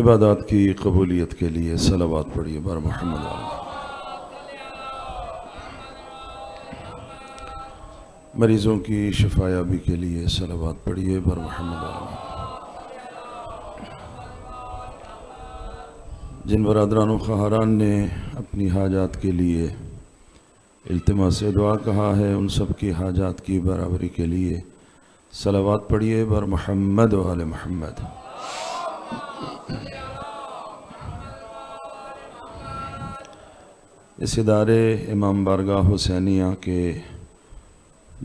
عبادات کی قبولیت کے لیے صلوات پڑھیے بر محمد علیہ۔ مریضوں کی شفا یابی کے لیے صلوات پڑھیے بر محمد علیہ۔ جن برادران و خواہران نے اپنی حاجات کے لیے التماس دعا کہا ہے، ان سب کی حاجات کی برابری کے لیے صلوات پڑھیے بر محمد و آل محمد۔ اس ادارے امام بارگاہ حسینیہ کے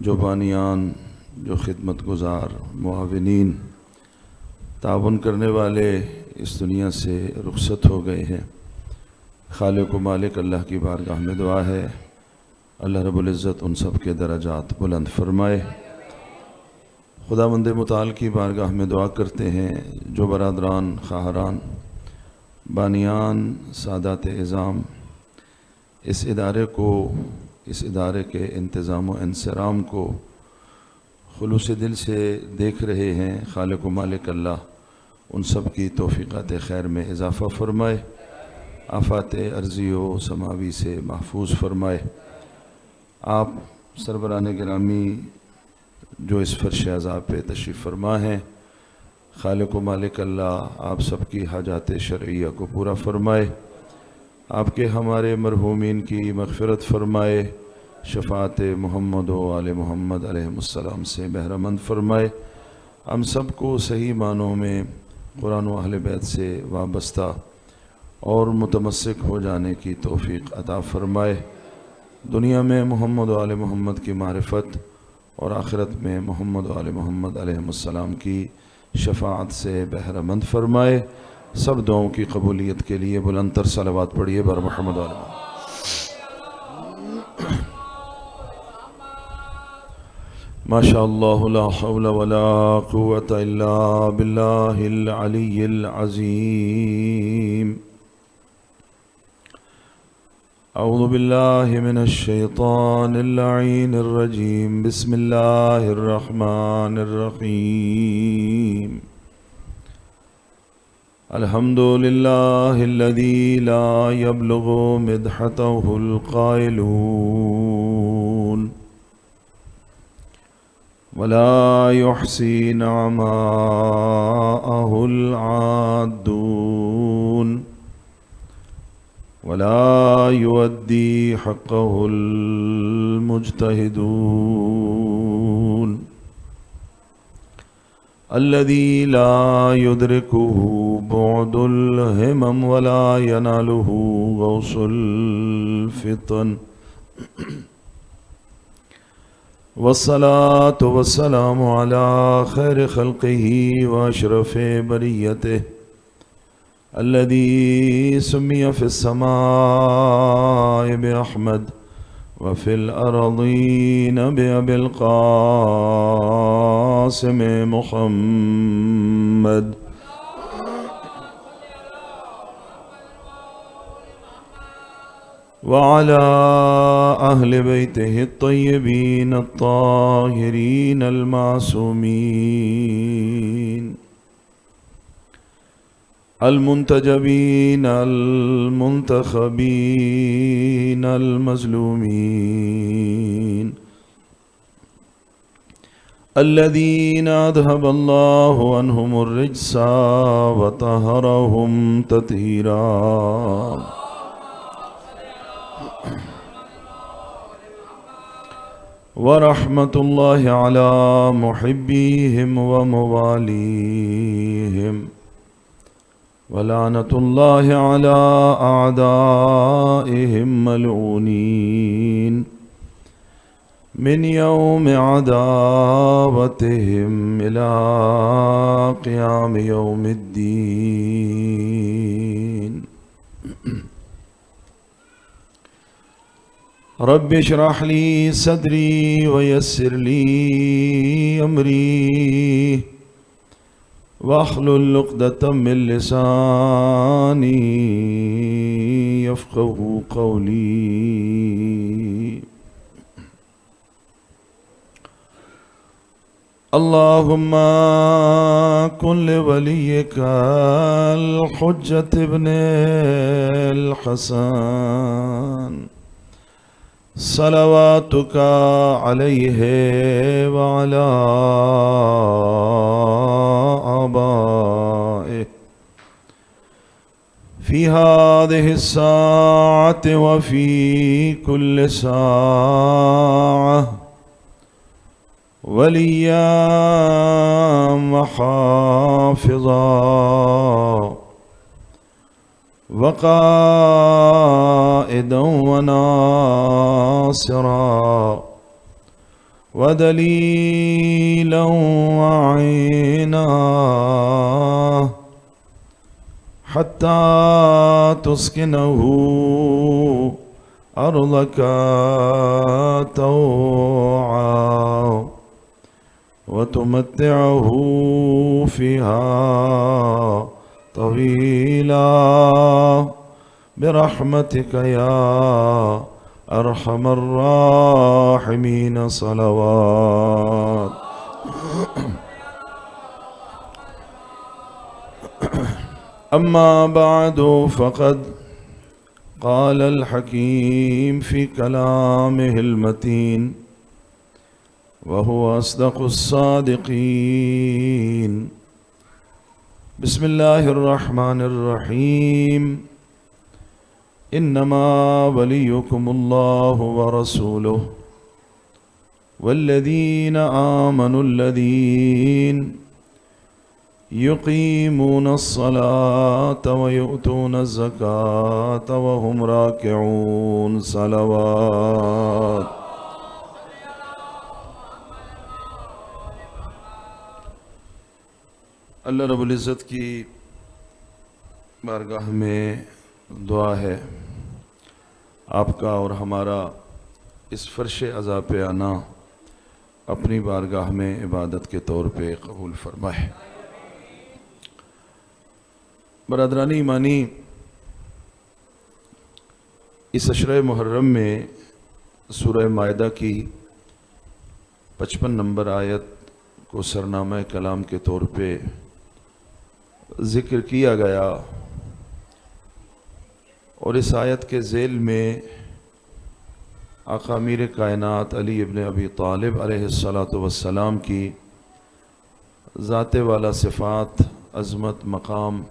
جو بانیان، جو خدمت گزار، معاونین، تعاون کرنے والے اس دنیا سے رخصت ہو گئے ہیں، خالق و مالک اللہ کی بارگاہ میں دعا ہے اللہ رب العزت ان سب کے درجات بلند فرمائے۔ خداوند متعال کی بارگاہ میں دعا کرتے ہیں جو برادران، خواہران، بانیان، سادات اعظام اس ادارے کو، اس ادارے کے انتظام و انصرام کو خلوص دل سے دیکھ رہے ہیں، خالق و مالک اللہ ان سب کی توفیقات خیر میں اضافہ فرمائے، آفات ارضی و سماوی سے محفوظ فرمائے۔ آپ سربراہ گرامی جو اس فرش عذاب پہ تشریف فرما ہیں، خالق و مالک اللہ آپ سب کی حاجات شرعیہ کو پورا فرمائے، آپ کے ہمارے مرحومین کی مغفرت فرمائے، شفاعت محمد و آل محمد علیہ السلام سے بہرہ مند فرمائے، ہم سب کو صحیح معنوں میں قرآن و اہل بیت سے وابستہ اور متمسک ہو جانے کی توفیق عطا فرمائے، دنیا میں محمد و آل محمد کی معرفت اور آخرت میں محمد و آل محمد علیہ السلام کی شفاعت سے بہرہ مند فرمائے۔ سب دعاؤں کی قبولیت کے لیے بلند تر صلوات پڑھیے بر محمد و آل محمد۔ ما شاء اللہ لا حول ولا قوة الا باللہ العلی العظیم۔ اعوذ باللہ من الشیطان اللعین الرجیم، بسم اللہ الرحمن الرحیم۔ الحمد للہ الذی لا یبلغ مدحتہ القائلون ولا يحصي نعماءه العادون ولا يؤدي حقه المجتهدون الذي لا يدركه بعد الهمم ولا يناله غوص الفطن، والصلاة والسلام على خير خلقه وأشرف بريته الذي سمي في السماء بأحمد وفي الأرضين بأبي القاسم محمد، وعلى أهل بيته الطيبين الطاهرين المعصومين المنتجبين المنتخبين المظلومين الذين أذهب الله عنهم الرجس وطهرهم تطهيرا، ورحمة الله على محبيهم ومواليهم، ولعنة الله على أعدائهم ملعونين من يوم عداوتهم إلى قيام يوم الدين۔ رب اشرح لي صدري ويسر لي أمري واحلل عقدة من لساني يفقهوا قولي۔ اللهم كن لوليك الحجة ابن الحسن صلواتك عليه وعلى آبائه في هذه الساعة وفي كل ساعة وليا وحافظا وقائدا وناصرا ودليلا وعينا حتى تسكنه أرضك طوعا وتمتعه فيها طويلا برحمتك يا أرحم الراحمين. صلوات. أما بعد فقد قال الحكيم في كلامه المتين وهو أصدق الصادقين. بسم الله الرحمن الرحيم. إنما وليكم الله ورسوله والذين آمنوا الذين يقيمون الصلاة ويؤتون الزكاة وهم راكعون. صلوات. اللہ رب العزت کی بارگاہ میں دعا ہے آپ کا اور ہمارا اس فرش عزا پہ آنا اپنی بارگاہ میں عبادت کے طور پہ قبول فرمائے. برادران ایمانی، اس عشرہ محرم میں سورہ مائدہ کی 55 نمبر آیت کو سرنامہ کلام کے طور پہ ذکر کیا گیا، اور اس آیت کے ذیل میں آقا امیر کائنات علی ابن ابی طالب علیہ السلام کی ذات والا صفات، عظمت، مقام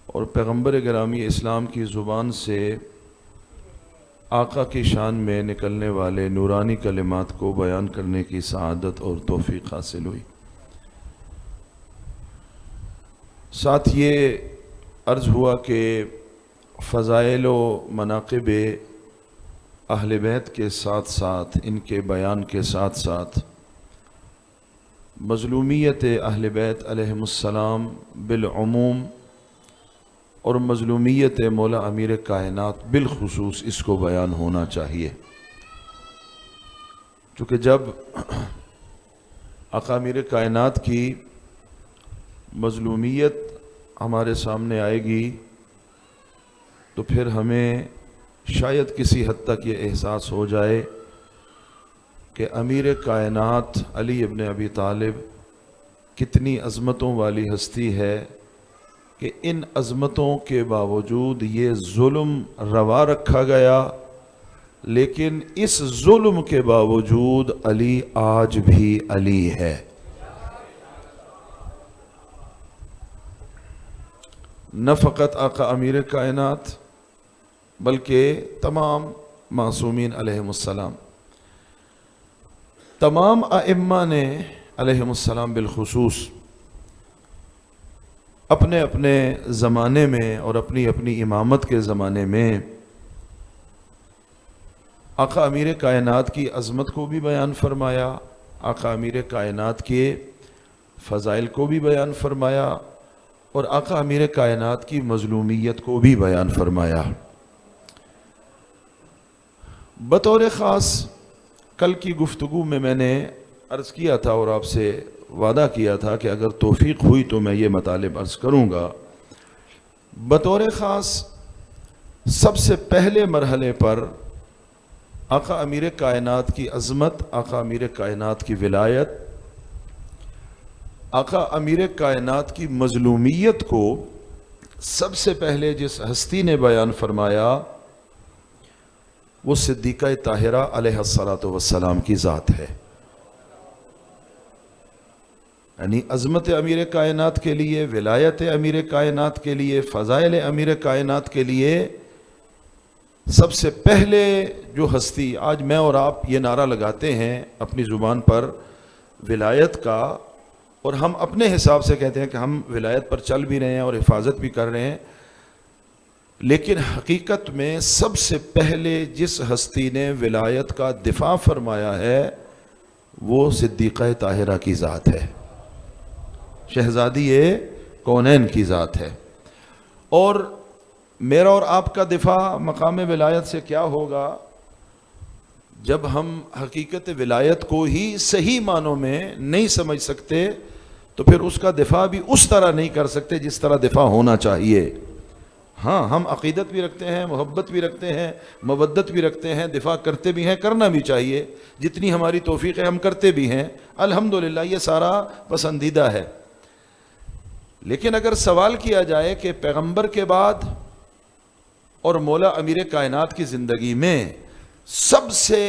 اور پیغمبر گرامی اسلام کی زبان سے آقا کی شان میں نکلنے والے نورانی کلمات کو بیان کرنے کی سعادت اور توفیق حاصل ہوئی. ساتھ یہ عرض ہوا کہ فضائل و مناقب اہل بیت کے ساتھ ساتھ، ان کے بیان کے ساتھ ساتھ مظلومیت اہل بیت علیہم السلام بالعموم اور مظلومیت مولا امیر کائنات بالخصوص اس کو بیان ہونا چاہیے، چونکہ جب آقا امیر کائنات کی مظلومیت ہمارے سامنے آئے گی تو پھر ہمیں شاید کسی حد تک یہ احساس ہو جائے کہ امیر کائنات علی ابن ابی طالب کتنی عظمتوں والی ہستی ہے کہ ان عظمتوں کے باوجود یہ ظلم روا رکھا گیا، لیکن اس ظلم کے باوجود علی آج بھی علی ہے. نہ فقط آقا امیر کائنات بلکہ تمام معصومین علیہم السلام، تمام ائمہ نے علیہم السلام بالخصوص اپنے اپنے زمانے میں اور اپنی اپنی امامت کے زمانے میں آقا امیر کائنات کی عظمت کو بھی بیان فرمایا، آقا امیر کائنات کے فضائل کو بھی بیان فرمایا، اور آقا امیر کائنات کی مظلومیت کو بھی بیان فرمایا. بطور خاص کل کی گفتگو میں نے عرض کیا تھا اور آپ سے وعدہ کیا تھا کہ اگر توفیق ہوئی تو میں یہ مطالب عرض کروں گا. بطور خاص سب سے پہلے مرحلے پر آقا امیر کائنات کی عظمت، آقا امیر کائنات کی ولایت، آقا امیر کائنات کی مظلومیت کو سب سے پہلے جس ہستی نے بیان فرمایا وہ صدیقہ طاہرہ علیہ الصلاۃ والسلام کی ذات ہے. یعنی عظمت امیر کائنات کے لیے، ولایت امیر کائنات کے لیے، فضائل امیر کائنات کے لیے سب سے پہلے جو ہستی، آج میں اور آپ یہ نعرہ لگاتے ہیں اپنی زبان پر ولایت کا، اور ہم اپنے حساب سے کہتے ہیں کہ ہم ولایت پر چل بھی رہے ہیں اور حفاظت بھی کر رہے ہیں، لیکن حقیقت میں سب سے پہلے جس ہستی نے ولایت کا دفاع فرمایا ہے وہ صدیقہ طاہرہ کی ذات ہے، شہزادی کونین کی ذات ہے. اور میرا اور آپ کا دفاع مقام ولایت سے کیا ہوگا جب ہم حقیقت ولایت کو ہی صحیح معنوں میں نہیں سمجھ سکتے، تو پھر اس کا دفاع بھی اس طرح نہیں کر سکتے جس طرح دفاع ہونا چاہیے. ہاں، ہم عقیدت بھی رکھتے ہیں، محبت بھی رکھتے ہیں، مودت بھی رکھتے ہیں، دفاع کرتے بھی ہیں، کرنا بھی چاہیے، جتنی ہماری توفیق ہے ہم کرتے بھی ہیں، الحمدللہ یہ سارا پسندیدہ ہے. لیکن اگر سوال کیا جائے کہ پیغمبر کے بعد اور مولا امیر کائنات کی زندگی میں سب سے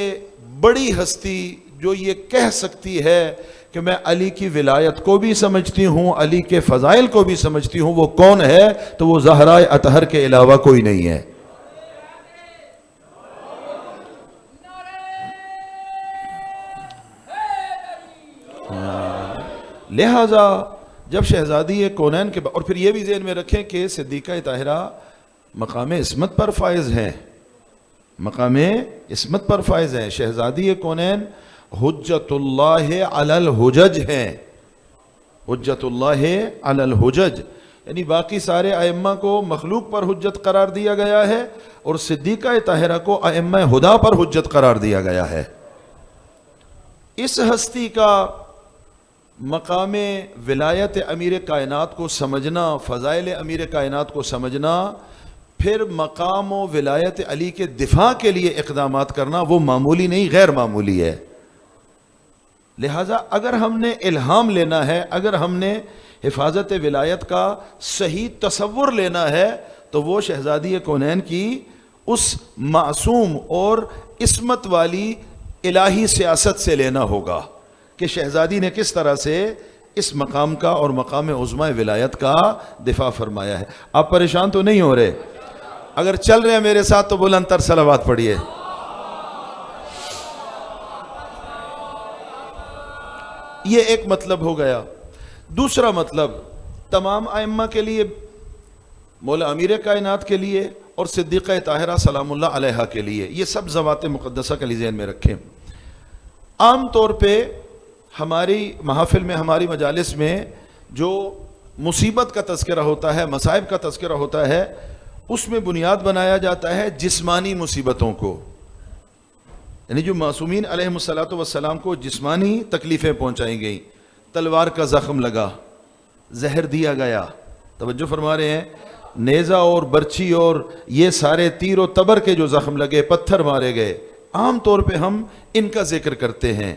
بڑی ہستی جو یہ کہہ سکتی ہے کہ میں علی کی ولایت کو بھی سمجھتی ہوں، علی کے فضائل کو بھی سمجھتی ہوں، وہ کون ہے؟ تو وہ زہرا اطہر کے علاوہ کوئی نہیں ہے. لہذا جب شہزادی کونین کے اور پھر یہ بھی ذہن میں رکھیں کہ صدیقہ طاہرہ مقام عصمت پر فائز ہیں، مقام عصمت پر فائز ہیں. شہزادی کونین حجت اللہ علی الحجج ہیں، حجت اللہ علی الحجج، یعنی باقی سارے ائمہ کو مخلوق پر حجت قرار دیا گیا ہے اور صدیقہ طاہرہ کو ائمہ ہدا پر حجت قرار دیا گیا ہے. اس ہستی کا مقام ولایت امیر کائنات کو سمجھنا، فضائل امیر کائنات کو سمجھنا، پھر مقام و ولایت علی کے دفاع کے لیے اقدامات کرنا، وہ معمولی نہیں، غیر معمولی ہے. لہٰذا اگر ہم نے الہام لینا ہے، اگر ہم نے حفاظت ولایت کا صحیح تصور لینا ہے، تو وہ شہزادی کونین کی اس معصوم اور عصمت والی الہی سیاست سے لینا ہوگا کہ شہزادی نے کس طرح سے اس مقام کا اور مقام عظمہ ولایت کا دفاع فرمایا ہے. آپ پریشان تو نہیں ہو رہے؟ اگر چل رہے ہیں میرے ساتھ تو بلند تر صلوات پڑھیے. یہ ایک مطلب ہو گیا. دوسرا مطلب تمام ائمہ کے لیے، مولا امیر کائنات کے لیے اور صدیقہ طاہرہ سلام اللہ علیہا کے لیے، یہ سب ذوات مقدسہ کے لیے ذہن میں رکھیں. عام طور پہ ہماری محافل میں، ہماری مجالس میں جو مصیبت کا تذکرہ ہوتا ہے، مصائب کا تذکرہ ہوتا ہے، اس میں بنیاد بنایا جاتا ہے جسمانی مصیبتوں کو، یعنی جو معصومین علیہم الصلاۃ والسلام کو جسمانی تکلیفیں پہنچائی گئیں. تلوار کا زخم لگا، زہر دیا گیا، توجہ فرما رہے ہیں، نیزہ اور برچھی اور یہ سارے تیر و تبر کے جو زخم لگے، پتھر مارے گئے، عام طور پہ ہم ان کا ذکر کرتے ہیں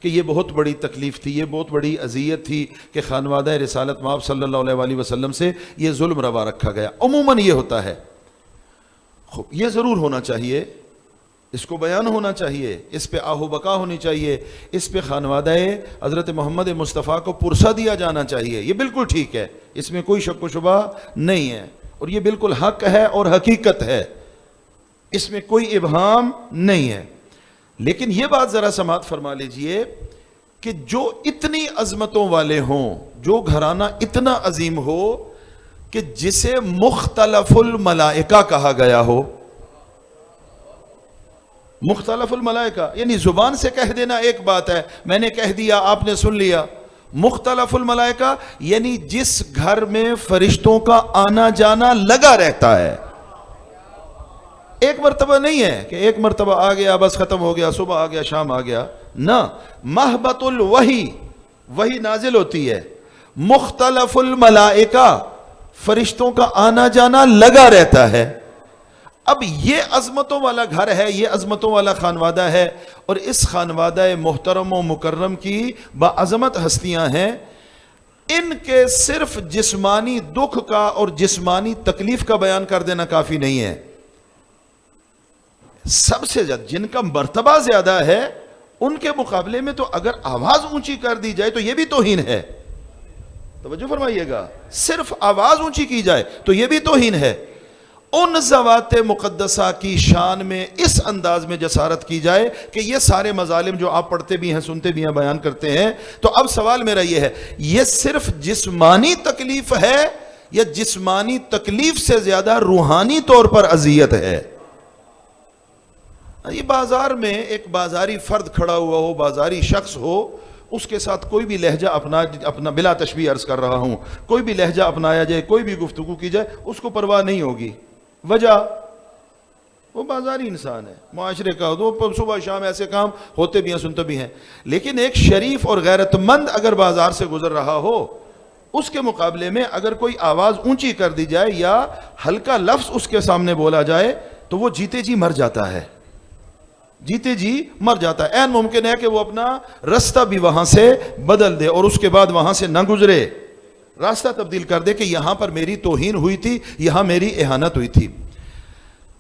کہ یہ بہت بڑی تکلیف تھی، یہ بہت بڑی اذیت تھی کہ خانوادہ رسالت مآب صلی اللہ علیہ وسلم سے یہ ظلم روا رکھا گیا. عموماً یہ ہوتا ہے. یہ ضرور ہونا چاہیے، اس کو بیان ہونا چاہیے، اس پہ آہ و بقا ہونی چاہیے، اس پہ خانوادہ حضرت محمد مصطفیٰ کو پرسہ دیا جانا چاہیے. یہ بالکل ٹھیک ہے، اس میں کوئی شک و شبہ نہیں ہے، اور یہ بالکل حق ہے اور حقیقت ہے، اس میں کوئی ابہام نہیں ہے. لیکن یہ بات ذرا سماعت فرما لیجئے کہ جو اتنی عظمتوں والے ہوں، جو گھرانہ اتنا عظیم ہو کہ جسے مختلف الملائکہ کہا گیا ہو، مختلف الملائکہ یعنی زبان سے کہہ دینا ایک بات ہے، میں نے کہہ دیا آپ نے سن لیا. مختلف الملائکہ یعنی جس گھر میں فرشتوں کا آنا جانا لگا رہتا ہے. ایک مرتبہ نہیں ہے کہ ایک مرتبہ آ گیا بس ختم ہو گیا، صبح آ گیا شام آ گیا، نہ، محبت الوحی، وحی نازل ہوتی ہے. مختلف الملائکہ، فرشتوں کا آنا جانا لگا رہتا ہے. اب یہ عظمتوں والا گھر ہے، یہ عظمتوں والا خانوادہ ہے، اور اس خانوادہ محترم و مکرم کی باعظمت ہستیاں ہیں. ان کے صرف جسمانی دکھ کا اور جسمانی تکلیف کا بیان کر دینا کافی نہیں ہے. سب سے زیادہ جن کا مرتبہ زیادہ ہے ان کے مقابلے میں تو اگر آواز اونچی کر دی جائے تو یہ بھی توہین ہے. توجہ فرمائیے گا, صرف آواز اونچی کی جائے تو یہ بھی توہین ہے. ان ذوات مقدسہ کی شان میں اس انداز میں جسارت کی جائے کہ یہ سارے مظالم جو آپ پڑھتے بھی ہیں, سنتے بھی ہیں, بیان کرتے ہیں. تو اب سوال میرا یہ ہے, یہ صرف جسمانی تکلیف ہے یا جسمانی تکلیف سے زیادہ روحانی طور پر اذیت ہے؟ یہ بازار میں ایک بازاری فرد کھڑا ہوا ہو, بازاری شخص ہو, اس کے ساتھ کوئی بھی لہجہ اپنا بلا تشبیہ عرض کر رہا ہوں, کوئی بھی لہجہ اپنایا جائے, کوئی بھی گفتگو کی جائے, اس کو پرواہ نہیں ہوگی. وجہ وہ بازاری انسان ہے, معاشرے کا, تو صبح شام ایسے کام ہوتے بھی ہیں, سنتے بھی ہیں. لیکن ایک شریف اور غیرت مند اگر بازار سے گزر رہا ہو, اس کے مقابلے میں اگر کوئی آواز اونچی کر دی جائے یا ہلکا لفظ اس کے سامنے بولا جائے تو وہ جیتے جی مر جاتا ہے, جیتے جی مر جاتا ہے. عین ممکن ہے کہ وہ اپنا راستہ بھی وہاں سے بدل دے اور اس کے بعد وہاں سے نہ گزرے, راستہ تبدیل کر دے کہ یہاں پر میری توہین ہوئی تھی, یہاں میری اہانت ہوئی تھی.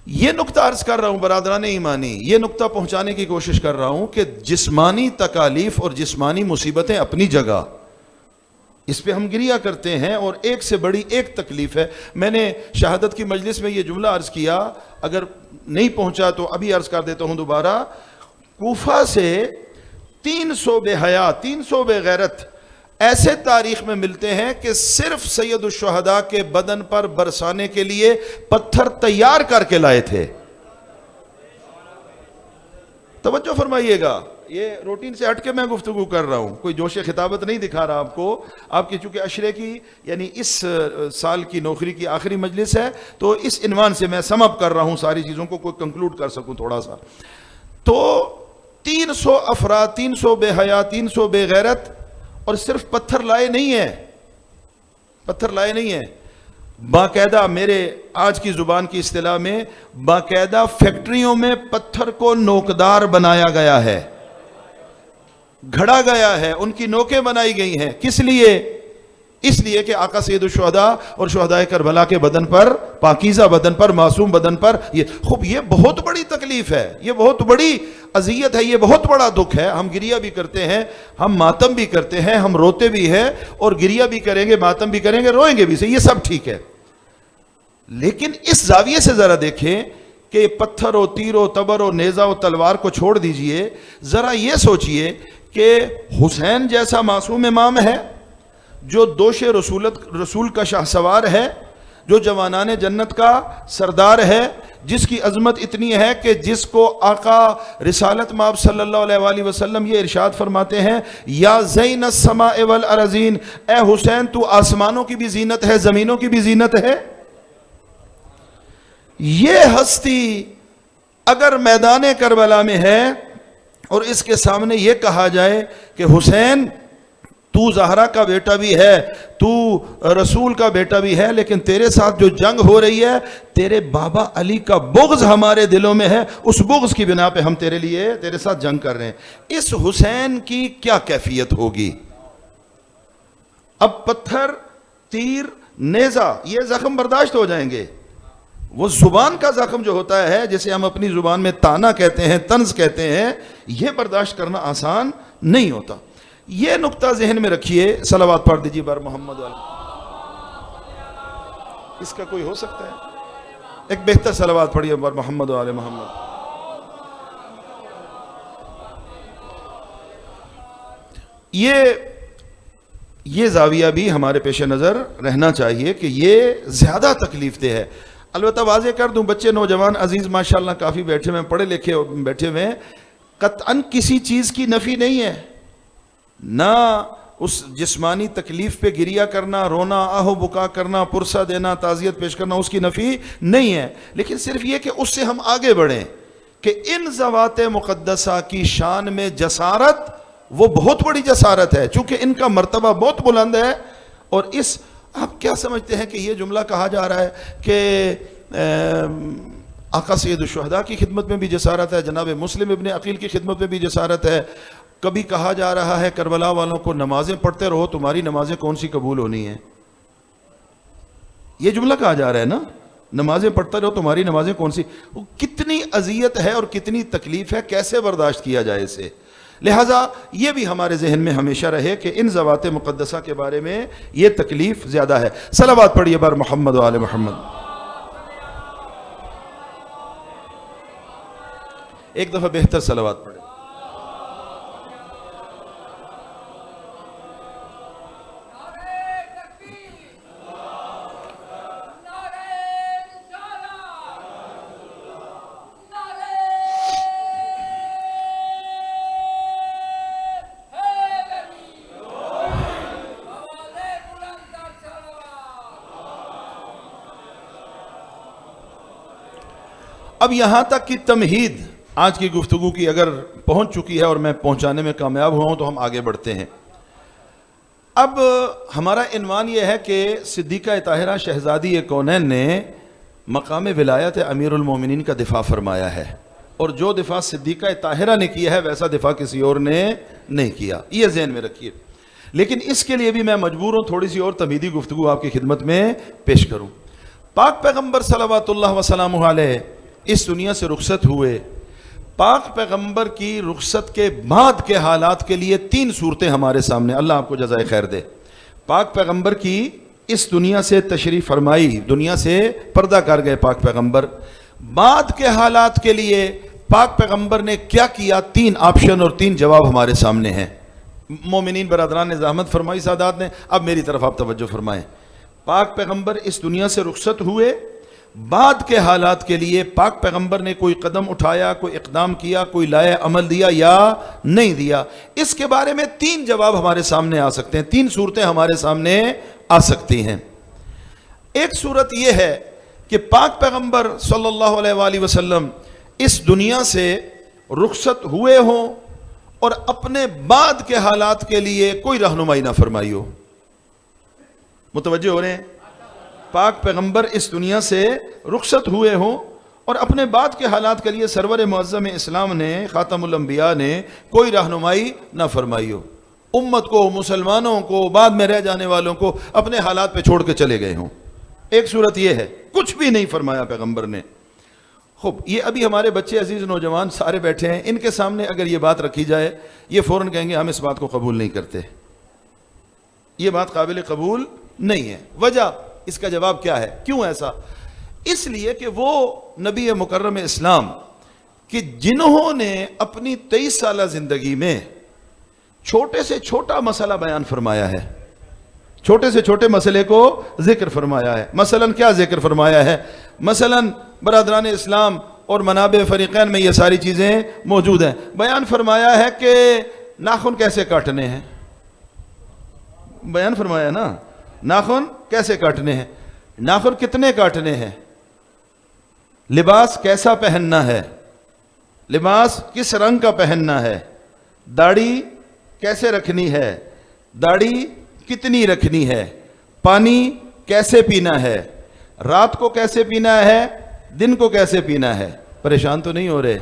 یہ نقطہ عرض کر رہا ہوں برادران ایمانی, یہ نقطہ پہنچانے کی کوشش کر رہا ہوں کہ جسمانی تکالیف اور جسمانی مصیبتیں اپنی جگہ, اس پہ ہم گریہ کرتے ہیں, اور ایک سے بڑی ایک تکلیف ہے. میں نے شہادت کی مجلس میں یہ جملہ عرض کیا, اگر نہیں پہنچا تو ابھی عرض کر دیتا ہوں دوبارہ. کوفہ سے 300 بے حیا, 300 بے غیرت ایسے تاریخ میں ملتے ہیں کہ صرف سید الشہداء کے بدن پر برسانے کے لیے پتھر تیار کر کے لائے تھے. توجہ فرمائیے گا, یہ روٹین سے ہٹ کے میں گفتگو کر رہا ہوں, کوئی جوش خطابت نہیں دکھا رہا آپ کو. آپ کی چونکہ عشرے کی یعنی اس سال کی نوکری کی آخری مجلس ہے, تو اس عنوان سے میں سم اپ کر رہا ہوں ساری چیزوں کو, کوئی کنکلوڈ کر سکوں تھوڑا سا. تو 300 افراد, 300 بے حیا, 300 بے غیرت, اور صرف پتھر لائے نہیں ہیں, پتھر لائے نہیں ہیں, باقاعدہ میرے آج کی زبان کی اصطلاح میں باقاعدہ فیکٹریوں میں پتھر کو نوکدار بنایا گیا ہے, گھڑا گیا ہے, ان کی نوکیں بنائی گئی ہیں. کس لیے؟ اس لیے کہ آقا سید الشہداء اور شہداء کربلا کے بدن پر, پاکیزہ بدن پر, معصوم بدن پر, یہ بہت بڑی تکلیف ہے, یہ بہت بڑی اذیت ہے, یہ بہت بڑا دکھ ہے. ہم گریہ بھی کرتے ہیں, ہم ماتم بھی کرتے ہیں, ہم روتے بھی ہیں, اور گریہ بھی کریں گے, ماتم بھی کریں گے, روئیں گے بھی سے, یہ سب ٹھیک ہے. لیکن اس زاویے سے ذرا دیکھیں کہ پتھر و تیر و تبر و نیزہ و تلوار کو چھوڑ دیجئے, ذرا یہ سوچئے کہ حسین جیسا معصوم امام ہے جو دوش رسول کا شاہ سوار ہے, جو جوانان جنت کا سردار ہے, جس کی عظمت اتنی ہے کہ جس کو آقا رسالت مآب صلی اللہ علیہ وآلہ وسلم یہ ارشاد فرماتے ہیں, یا زین السماء والارضین, اے حسین تو آسمانوں کی بھی زینت ہے, زمینوں کی بھی زینت ہے. یہ ہستی اگر میدان کربلا میں ہے اور اس کے سامنے یہ کہا جائے کہ حسین تو زہرا کا بیٹا بھی ہے, تو رسول کا بیٹا بھی ہے, لیکن تیرے ساتھ جو جنگ ہو رہی ہے, تیرے بابا علی کا بغض ہمارے دلوں میں ہے, اس بغض کی بنا پہ ہم تیرے ساتھ جنگ کر رہے ہیں. اس حسین کی کیا کیفیت ہوگی؟ اب پتھر, تیر, نیزہ یہ زخم برداشت ہو جائیں گے, وہ زبان کا زخم جو ہوتا ہے, جسے ہم اپنی زبان میں تانا کہتے ہیں, طنز کہتے ہیں, یہ برداشت کرنا آسان نہیں ہوتا. یہ نقطہ ذہن میں رکھیے. صلوات پڑھ دیجیے بر محمد والے. اس کا کوئی ہو سکتا ہے ایک بہتر صلوات پڑھیے بر محمد والے محمد. یہ زاویہ بھی ہمارے پیش نظر رہنا چاہیے کہ یہ زیادہ تکلیف دہ ہے. البتہ واضح کر دوں, بچے نوجوان عزیز ماشاءاللہ کافی بیٹھے ہوئے, پڑھے لکھے بیٹھے ہوئے ہیں, قطعاً کسی چیز کی نفی نہیں ہے, نہ اس جسمانی تکلیف پہ گریہ کرنا, رونا, آہ و بکا کرنا, پرسہ دینا, تعزیت پیش کرنا, اس کی نفی نہیں ہے. لیکن صرف یہ کہ اس سے ہم آگے بڑھیں کہ ان ذوات مقدسہ کی شان میں جسارت, وہ بہت بڑی جسارت ہے, چونکہ ان کا مرتبہ بہت بلند ہے. اور اس آپ کیا سمجھتے ہیں کہ یہ جملہ کہا جا رہا ہے کہ آقا سید الشہداء کی خدمت میں بھی جسارت ہے, جناب مسلم ابن عقیل کی خدمت میں بھی جسارت ہے, کبھی کہا جا رہا ہے کربلا والوں کو نمازیں پڑھتے رہو، تمہاری نمازیں کون سی قبول ہونی ہیں؟ یہ جملہ کہا جا رہا ہے نا، نمازیں پڑھتے رہو تمہاری نمازیں کون سی؟ کتنی اذیت ہے اور کتنی تکلیف ہے، کیسے برداشت کیا جائے اسے؟ لہٰذا یہ بھی ہمارے ذہن میں ہمیشہ رہے کہ ان ذوات مقدسہ کے بارے میں یہ تکلیف زیادہ ہے۔ صلوات پڑھیے بار محمد و آل محمد۔ ایک دفعہ بہتر صلوات پڑھیں۔ اب یہاں تک کی تمہید آج کی گفتگو کی اگر پہنچ چکی ہے اور میں پہنچانے میں کامیاب ہوا ہوں تو ہم آگے بڑھتے ہیں۔ اب ہمارا عنوان یہ ہے کہ صدیقہ طاہرہ شہزادی کونین نے مقام ولایت امیر المومنین کا دفاع فرمایا ہے، اور جو دفاع صدیقہ طاہرہ نے کیا ہے ویسا دفاع کسی اور نے نہیں کیا، یہ ذہن میں رکھیے۔ لیکن اس کے لیے بھی میں مجبور ہوں تھوڑی سی اور تمہیدی گفتگو آپ کی خدمت میں پیش کروں۔ پاک پیغمبر صلوات اللہ وسلامہ علیہ اس دنیا سے رخصت ہوئے۔ پاک پیغمبر کی رخصت کے بعد کے حالات کے لیے 3 صورتیں ہمارے سامنے، اللہ آپ کو جزائے خیر دے۔ پاک پیغمبر کی اس دنیا سے تشریف فرمائی، دنیا سے پردہ کر گئے پاک پیغمبر، بعد کے حالات کے لیے پاک پیغمبر نے کیا کیا، 3 آپشن اور 3 جواب ہمارے سامنے ہیں۔ مومنین برادران نے زحمت فرمائی سادات نے، اب میری طرف آپ توجہ فرمائیں۔ پاک پیغمبر اس دنیا سے رخصت ہوئے، بعد کے حالات کے لیے پاک پیغمبر نے کوئی قدم اٹھایا، کوئی اقدام کیا، کوئی لائے عمل دیا یا نہیں دیا، اس کے بارے میں 3 جواب ہمارے سامنے آ سکتے ہیں، 3 صورتیں ہمارے سامنے آ سکتی ہیں۔ ایک صورت یہ ہے کہ پاک پیغمبر صلی اللہ علیہ وآلہ وسلم اس دنیا سے رخصت ہوئے ہوں اور اپنے بعد کے حالات کے لیے کوئی رہنمائی نہ فرمائی ہو۔ متوجہ ہو رہے ہیں؟ پاک پیغمبر اس دنیا سے رخصت ہوئے ہوں اور اپنے بعد کے حالات کے لیے سرور معظم اسلام نے، خاتم الانبیاء نے کوئی رہنمائی نہ فرمائی ہو، امت کو، مسلمانوں کو، بعد میں رہ جانے والوں کو اپنے حالات پہ چھوڑ کے چلے گئے ہوں۔ ایک صورت یہ ہے، کچھ بھی نہیں فرمایا پیغمبر نے۔ خوب، یہ ابھی ہمارے بچے عزیز نوجوان سارے بیٹھے ہیں، ان کے سامنے اگر یہ بات رکھی جائے یہ فوراً کہیں گے ہم اس بات کو قبول نہیں کرتے، یہ بات قابل قبول نہیں ہے۔ وجہ اس کا جواب کیا ہے؟ کیوں ایسا؟ اس لیے کہ وہ نبی مکرم اسلام کہ جنہوں نے اپنی 23 سالہ زندگی میں چھوٹے سے چھوٹا مسئلہ بیان فرمایا ہے، چھوٹے سے چھوٹے مسئلے کو ذکر فرمایا ہے۔ مثلاً کیا ذکر فرمایا ہے؟ مثلاً برادران اسلام اور منابع فریقین میں یہ ساری چیزیں موجود ہیں۔ بیان فرمایا ہے کہ ناخن کیسے کاٹنے ہیں، بیان فرمایا نا، ناخن کیسے کاٹنے ہیں، ناخن کتنے کاٹنے ہیں، لباس کیسا پہننا ہے، لباس کس رنگ کا پہننا ہے، داڑھی کیسے رکھنی ہے، داڑھی کتنی رکھنی ہے، پانی کیسے پینا ہے، رات کو کیسے پینا ہے، دن کو کیسے پینا ہے۔ پریشان تو نہیں ہو رہے؟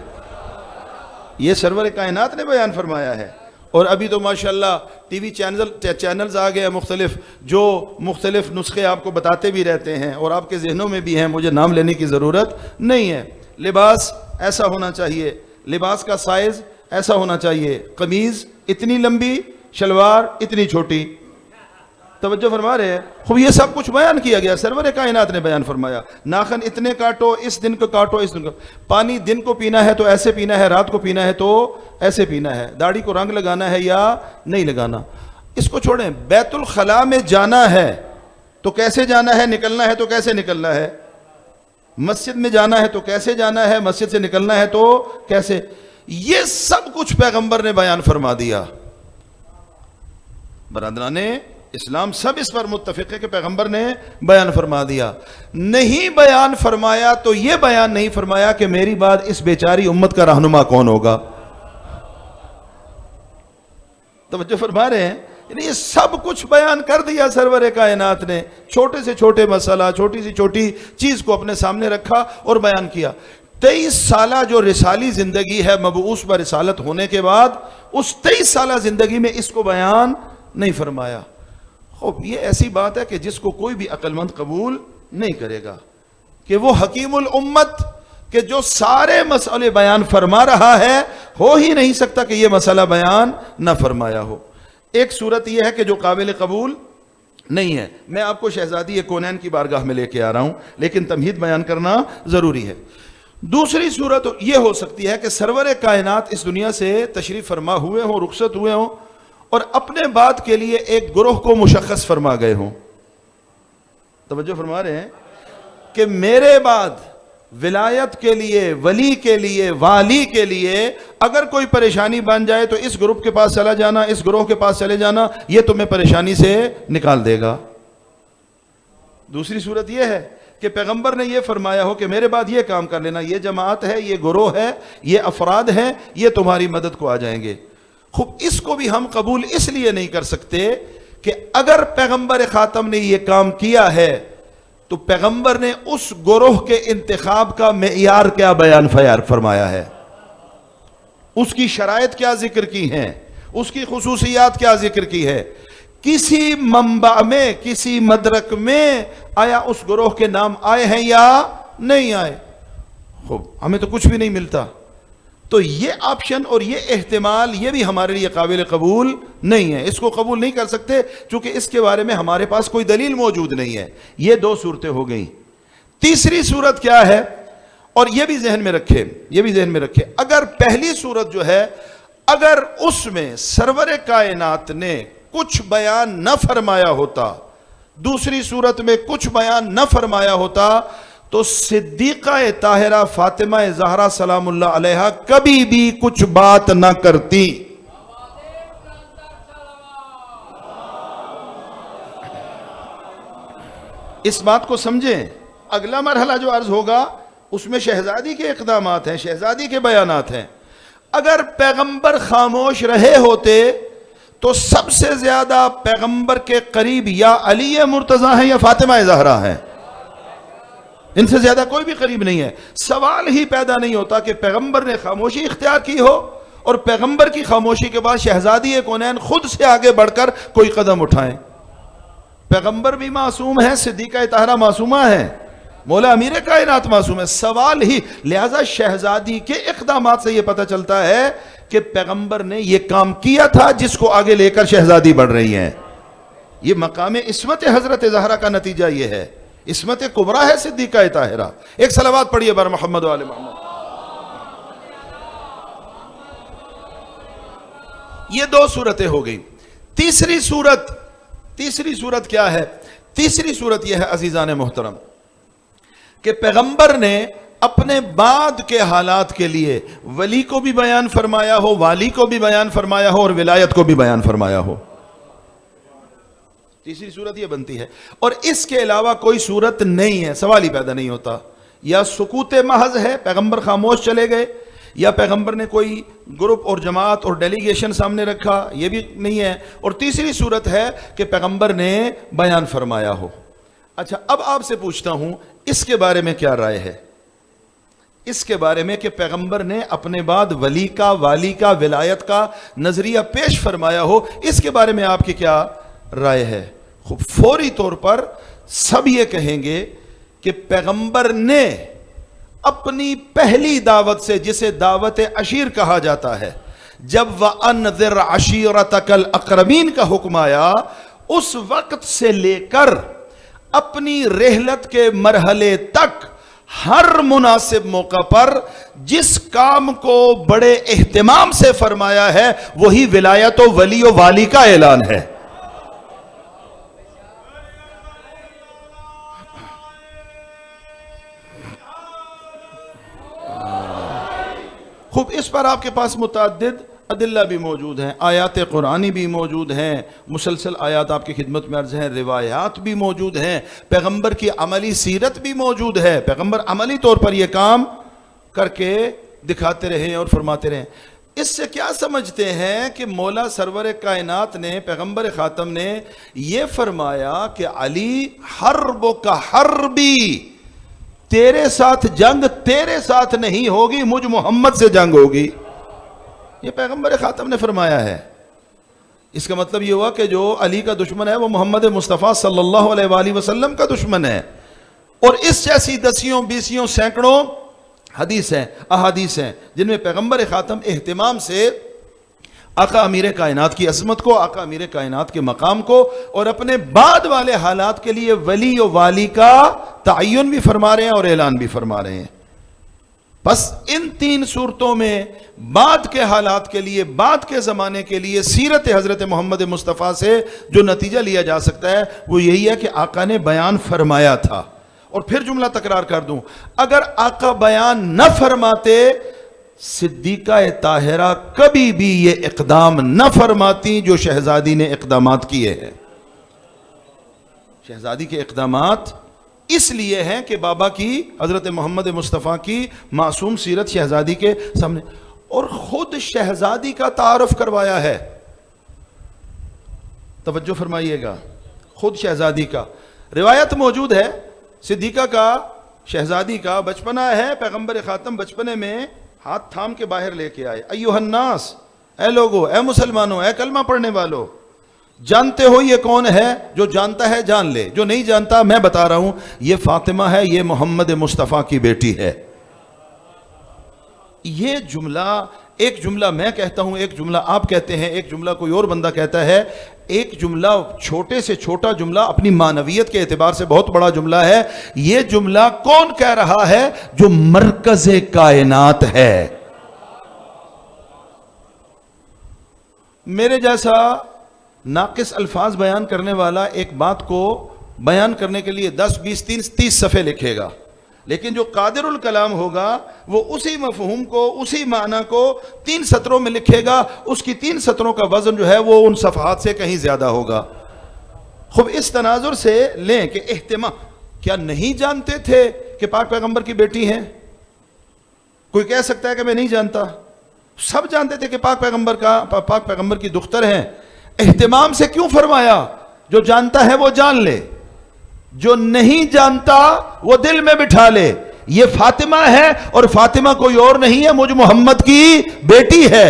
یہ سرور کائنات نے بیان فرمایا ہے۔ اور ابھی تو ماشاءاللہ ٹی وی چینلز آ گئے ہیں مختلف، جو مختلف نسخے آپ کو بتاتے بھی رہتے ہیں اور آپ کے ذہنوں میں بھی ہیں، مجھے نام لینے کی ضرورت نہیں ہے۔ لباس ایسا ہونا چاہیے، لباس کا سائز ایسا ہونا چاہیے، قمیض اتنی لمبی، شلوار اتنی چھوٹی۔ توجہ فرما رہے ہیں؟ خوب، یہ سب کچھ بیان کیا گیا، سرور کائنات نے بیان فرمایا۔ ناخن اتنے کاٹو، اس دن کو کاٹو، اس دن کو، پانی دن کو پینا ہے تو ایسے پینا ہے، رات کو پینا ہے تو ایسے پینا ہے، داڑھی کو رنگ لگانا ہے یا نہیں لگانا۔ اس کو چھوڑیں، بیت الخلاء میں جانا ہے تو کیسے جانا ہے، نکلنا ہے تو کیسے نکلنا ہے، مسجد میں جانا ہے تو کیسے جانا ہے، مسجد سے نکلنا ہے تو کیسے، یہ سب کچھ پیغمبر نے بیان فرما دیا۔ برادران اسلام سب اس پر متفق ہے کہ پیغمبر نے بیان فرما دیا۔ نہیں بیان فرمایا تو یہ بیان نہیں فرمایا کہ میری بعد اس بیچاری امت کا رہنما کون ہوگا۔ توجہ فرما رہے ہیں؟ یعنی یہ سب کچھ بیان کر دیا سرور کائنات نے، چھوٹے سے چھوٹے مسئلہ، چھوٹی سی چھوٹی چیز کو اپنے سامنے رکھا اور بیان کیا۔ 23 سالہ جو رسالی زندگی ہے مبعوث پر رسالت ہونے کے بعد، اس 23 سالہ زندگی میں اس کو بیان نہیں فرمایا۔ خوب یہ ایسی بات ہے کہ جس کو کوئی بھی عقل مند قبول نہیں کرے گا کہ وہ حکیم الامت کہ جو سارے مسئلے بیان فرما رہا ہے، ہو ہی نہیں سکتا کہ یہ مسئلہ بیان نہ فرمایا ہو۔ ایک صورت یہ ہے کہ جو قابل قبول نہیں ہے، میں آپ کو شہزادی کونین کی بارگاہ میں لے کے آ رہا ہوں، لیکن تمہید بیان کرنا ضروری ہے۔ دوسری صورت یہ ہو سکتی ہے کہ سرور کائنات اس دنیا سے تشریف فرما ہوئے ہوں، رخصت ہوئے ہوں، اور اپنے بعد کے لیے ایک گروہ کو مشخص فرما گئے ہوں۔ توجہ فرما رہے ہیں کہ میرے بعد ولایت کے لیے، ولی کے لیے، والی کے لیے اگر کوئی پریشانی بن جائے تو اس گروپ کے پاس چلا جانا، اس گروہ کے پاس چلے جانا، یہ تمہیں پریشانی سے نکال دے گا۔ دوسری صورت یہ ہے کہ پیغمبر نے یہ فرمایا ہو کہ میرے بعد یہ کام کر لینا، یہ جماعت ہے، یہ گروہ ہے، یہ افراد ہیں، یہ تمہاری مدد کو آ جائیں گے۔ خوب اس کو بھی ہم قبول اس لیے نہیں کر سکتے کہ اگر پیغمبر خاتم نے یہ کام کیا ہے تو پیغمبر نے اس گروہ کے انتخاب کا معیار کیا بیان فرمایا ہے، اس کی شرائط کیا ذکر کی ہیں، اس کی خصوصیات کیا ذکر کی ہے، کسی منبع میں، کسی مدرک میں آیا اس گروہ کے نام آئے ہیں یا نہیں آئے؟ خوب ہمیں تو کچھ بھی نہیں ملتا۔ تو یہ آپشن اور یہ احتمال یہ بھی ہمارے لیے قابل قبول نہیں ہے، اس کو قبول نہیں کر سکتے چونکہ اس کے بارے میں ہمارے پاس کوئی دلیل موجود نہیں ہے۔ یہ دو صورتیں ہو گئیں۔ تیسری صورت کیا ہے؟ اور یہ بھی ذہن میں رکھے، اگر پہلی صورت جو ہے، اگر اس میں سرور کائنات نے کچھ بیان نہ فرمایا ہوتا، دوسری صورت میں کچھ بیان نہ فرمایا ہوتا، تو صدیقہ طاہرہ فاطمہ زہرا سلام اللہ علیہا کبھی بھی کچھ بات نہ کرتی۔ اس بات کو سمجھیں، اگلا مرحلہ جو عرض ہوگا اس میں شہزادی کے اقدامات ہیں، شہزادی کے بیانات ہیں۔ اگر پیغمبر خاموش رہے ہوتے تو سب سے زیادہ پیغمبر کے قریب یا علی مرتضیٰ ہیں یا فاطمہ زہرا ہیں، ان سے زیادہ کوئی بھی قریب نہیں ہے۔ سوال ہی پیدا نہیں ہوتا کہ پیغمبر نے خاموشی اختیار کی ہو اور پیغمبر کی خاموشی کے بعد شہزادی کونین خود سے آگے بڑھ کر کوئی قدم اٹھائیں۔ پیغمبر بھی معصوم ہے، صدیقہ طاہرہ معصومہ ہے، مولا امیر کائنات معصوم ہے۔ سوال ہی، لہذا شہزادی کے اقدامات سے یہ پتہ چلتا ہے کہ پیغمبر نے یہ کام کیا تھا جس کو آگے لے کر شہزادی بڑھ رہی ہیں۔ یہ مقام عصمت حضرت زہرا کا نتیجہ یہ ہے، عصمت کبریٰ ہے صدیقہ طاہرہ۔ ایک صلوات پڑھیے بر محمد و آل محمد۔ یہ دو صورتیں ہو گئی۔ تیسری صورت کیا ہے؟ تیسری صورت یہ ہے عزیزان محترم کہ پیغمبر نے اپنے بعد کے حالات کے لیے ولی کو بھی بیان فرمایا ہو، والی کو بھی بیان فرمایا ہو اور ولایت کو بھی بیان فرمایا ہو۔ تیسری صورت یہ بنتی ہے، اور اس کے علاوہ کوئی صورت نہیں ہے، سوال ہی پیدا نہیں ہوتا۔ یا سکوت محض ہے، پیغمبر خاموش چلے گئے، یا پیغمبر نے کوئی گروپ اور جماعت اور ڈیلیگیشن سامنے رکھا، یہ بھی نہیں ہے۔ اور تیسری صورت ہے کہ پیغمبر نے بیان فرمایا ہو۔ اچھا، اب آپ سے پوچھتا ہوں اس کے بارے میں کیا رائے ہے؟ اس کے بارے میں کہ پیغمبر نے اپنے بعد ولی کا، والی کا، ولایت کا نظریہ پیش فرمایا ہو، اس کے بارے میں آپ کی کیا رائے ہے؟ خوب فوری طور پر سب یہ کہیں گے کہ پیغمبر نے اپنی پہلی دعوت سے، جسے دعوت عشیر کہا جاتا ہے، جب وَأَنذِرْ عَشِيرَتَكَ الْأَقْرَبِينَ کا حکم آیا، اس وقت سے لے کر اپنی رحلت کے مرحلے تک ہر مناسب موقع پر جس کام کو بڑے اہتمام سے فرمایا ہے وہی ولایت و ولی و والی کا اعلان ہے۔ خوب اس پر آپ کے پاس متعدد ادلہ بھی موجود ہیں، آیات قرآنی بھی موجود ہیں، مسلسل آیات آپ کی خدمت میں عرض ہیں، روایات بھی موجود ہیں، پیغمبر کی عملی سیرت بھی موجود ہے، پیغمبر عملی طور پر یہ کام کر کے دکھاتے رہے اور فرماتے رہے۔ اس سے کیا سمجھتے ہیں کہ مولا سرور کائنات نے، پیغمبر خاتم نے یہ فرمایا کہ علی حرب کا حربی، تیرے ساتھ جنگ تیرے ساتھ نہیں ہوگی، مجھ محمد سے جنگ ہوگی. یہ پیغمبر خاتم نے فرمایا ہے. اس کا مطلب یہ ہوا کہ جو علی کا دشمن ہے وہ محمد مصطفیٰ صلی اللہ علیہ وآلہ وسلم کا دشمن ہے. اور اس جیسی دسیوں بیسیوں سینکڑوں حدیث ہیں، احادیث ہیں جن میں پیغمبر خاتم اہتمام سے آقا امیر کائنات کی عظمت کو، آقا امیر کائنات کے مقام کو اور اپنے بعد والے حالات کے لیے ولی و والی کا تعین بھی فرما رہے ہیں اور اعلان بھی فرما رہے ہیں. بس ان تین صورتوں میں بعد کے حالات کے لیے، بعد کے زمانے کے لیے سیرت حضرت محمد مصطفیٰ سے جو نتیجہ لیا جا سکتا ہے وہ یہی ہے کہ آقا نے بیان فرمایا تھا. اور پھر جملہ تکرار کر دوں، اگر آقا بیان نہ فرماتے، صدیقہ طاہرہ کبھی بھی یہ اقدام نہ فرماتی جو شہزادی نے اقدامات کیے ہیں. شہزادی کے اقدامات اس لیے ہیں کہ بابا کی، حضرت محمد مصطفیٰ کی معصوم سیرت شہزادی کے سامنے، اور خود شہزادی کا تعارف کروایا ہے. توجہ فرمائیے گا، خود شہزادی کا. روایت موجود ہے صدیقہ کا، شہزادی کا بچپنا ہے. پیغمبر خاتم بچپنے میں ہاتھ تھام کے باہر لے کے آئے. ایھا الناس، اے لوگو، اے مسلمانوں، اے کلمہ پڑھنے والو، جانتے ہو یہ کون ہے؟ جو جانتا ہے جان لے، جو نہیں جانتا میں بتا رہا ہوں، یہ فاطمہ ہے، یہ محمد مصطفیٰ کی بیٹی ہے. یہ جملہ، ایک جملہ میں کہتا ہوں، ایک جملہ آپ کہتے ہیں، ایک جملہ کوئی اور بندہ کہتا ہے. ایک جملہ چھوٹے سے چھوٹا جملہ اپنی معنویت کے اعتبار سے بہت بڑا جملہ ہے. یہ جملہ کون کہہ رہا ہے؟ جو مرکز کائنات ہے. میرے جیسا ناقص الفاظ بیان کرنے والا ایک بات کو بیان کرنے کے لیے 10 20 30 صفحے لکھے گا، لیکن جو قادر الکلام ہوگا وہ اسی مفہوم کو، اسی معنی کو 3 سطروں میں لکھے گا. اس کی 3 سطروں کا وزن جو ہے وہ ان صفحات سے کہیں زیادہ ہوگا. خوب اس تناظر سے لیں کہ اہتمام، کیا نہیں جانتے تھے کہ پاک پیغمبر کی بیٹی ہیں؟ کوئی کہہ سکتا ہے کہ میں نہیں جانتا؟ سب جانتے تھے کہ پاک پیغمبر کی دختر ہیں. اہتمام سے کیوں فرمایا؟ جو جانتا ہے وہ جان لے، جو نہیں جانتا وہ دل میں بٹھا لے. یہ فاطمہ ہے اور فاطمہ کوئی اور نہیں ہے، مجھ محمد کی بیٹی ہے.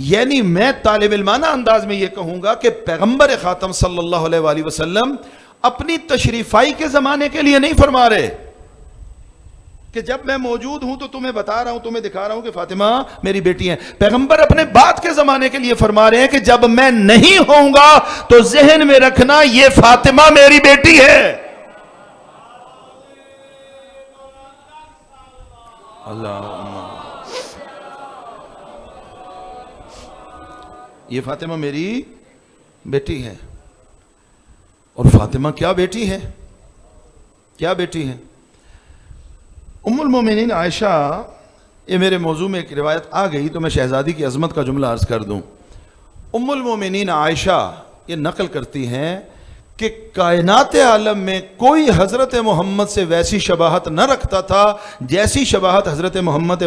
یعنی میں طالب علمانہ انداز میں یہ کہوں گا کہ پیغمبر خاتم صلی اللہ علیہ وآلہ وسلم اپنی تشریفائی کے زمانے کے لیے نہیں فرما رہے کہ جب میں موجود ہوں تو تمہیں بتا رہا ہوں، تمہیں دکھا رہا ہوں کہ فاطمہ میری بیٹی ہے. پیغمبر اپنے بعد کے زمانے کے لیے فرما رہے ہیں کہ جب میں نہیں ہوں گا تو ذہن میں رکھنا یہ فاطمہ میری بیٹی ہے. یہ فاطمہ میری بیٹی ہے. اور فاطمہ کیا بیٹی ہے؟ کیا بیٹی ہے؟ ام المومنین عائشہ، یہ میرے موضوع میں ایک روایت آ گئی تو میں شہزادی کی عظمت کا جملہ عرض کر دوں. ام المومنین عائشہ یہ نقل کرتی ہیں کہ کائنات عالم میں کوئی حضرت محمد سے ویسی شباہت نہ رکھتا تھا جیسی شباہت حضرت محمد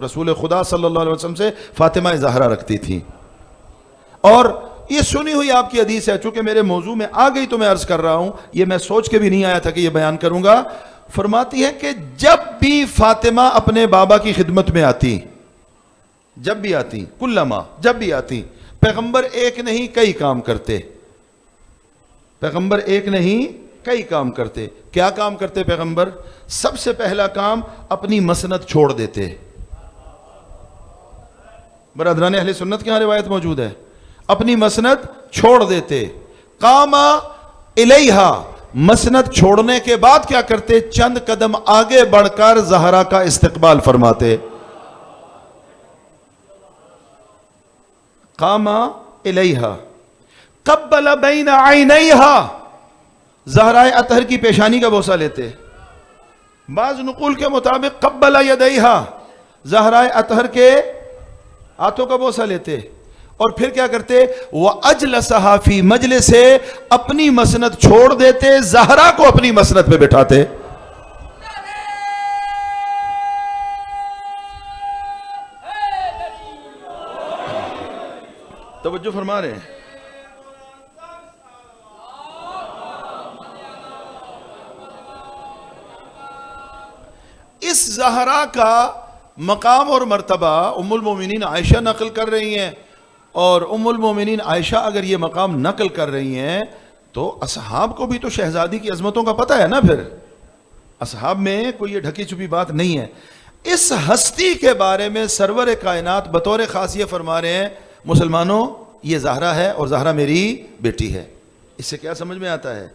رسول خدا صلی اللہ علیہ وسلم سے فاطمہ زہرا رکھتی تھی. اور یہ سنی ہوئی آپ کی حدیث ہے، چونکہ میرے موضوع میں آ گئی تو میں عرض کر رہا ہوں، یہ میں سوچ کے بھی نہیں آیا تھا کہ یہ بیان کروں گا. فرماتی ہے کہ جب بھی فاطمہ اپنے بابا کی خدمت میں آتی، جب بھی آتی، کلما، جب بھی آتی، پیغمبر ایک نہیں کئی کام کرتے. پیغمبر ایک نہیں کئی کام کرتے. کیا کام کرتے پیغمبر؟ سب سے پہلا کام اپنی مسند چھوڑ دیتے. برادران اہل سنت کے ہاں روایت موجود ہے، اپنی مسند چھوڑ دیتے. قام الیہا، مسند چھوڑنے کے بعد کیا کرتے؟ چند قدم آگے بڑھ کر زہرا کا استقبال فرماتے. قام الیہا قبل بین عینیہا، زہرا اطہر کی پیشانی کا بوسہ لیتے. بعض نقول کے مطابق قبل یدیہا، زہرا اطہر کے ہاتھوں کا بوسہ لیتے. اور پھر کیا کرتے؟ وَأَجْلَسَهَا فِي مَجْلِسِ، اپنی مسند چھوڑ دیتے، زہرا کو اپنی مسند پہ بٹھاتے. توجہ فرما رہے ہیں؟ اس زہرا کا مقام اور مرتبہ ام المومنین عائشہ نقل کر رہی ہیں، اور ام المومنین عائشہ اگر یہ مقام نقل کر رہی ہیں تو اصحاب کو بھی تو شہزادی کی عظمتوں کا پتہ ہے نا. پھر اصحاب میں کوئی یہ ڈھکی چھپی بات نہیں ہے. اس ہستی کے بارے میں سرور کائنات بطور خاص یہ فرما رہے ہیں مسلمانوں یہ زہرا ہے اور زہرا میری بیٹی ہے. اس سے کیا سمجھ میں آتا ہے؟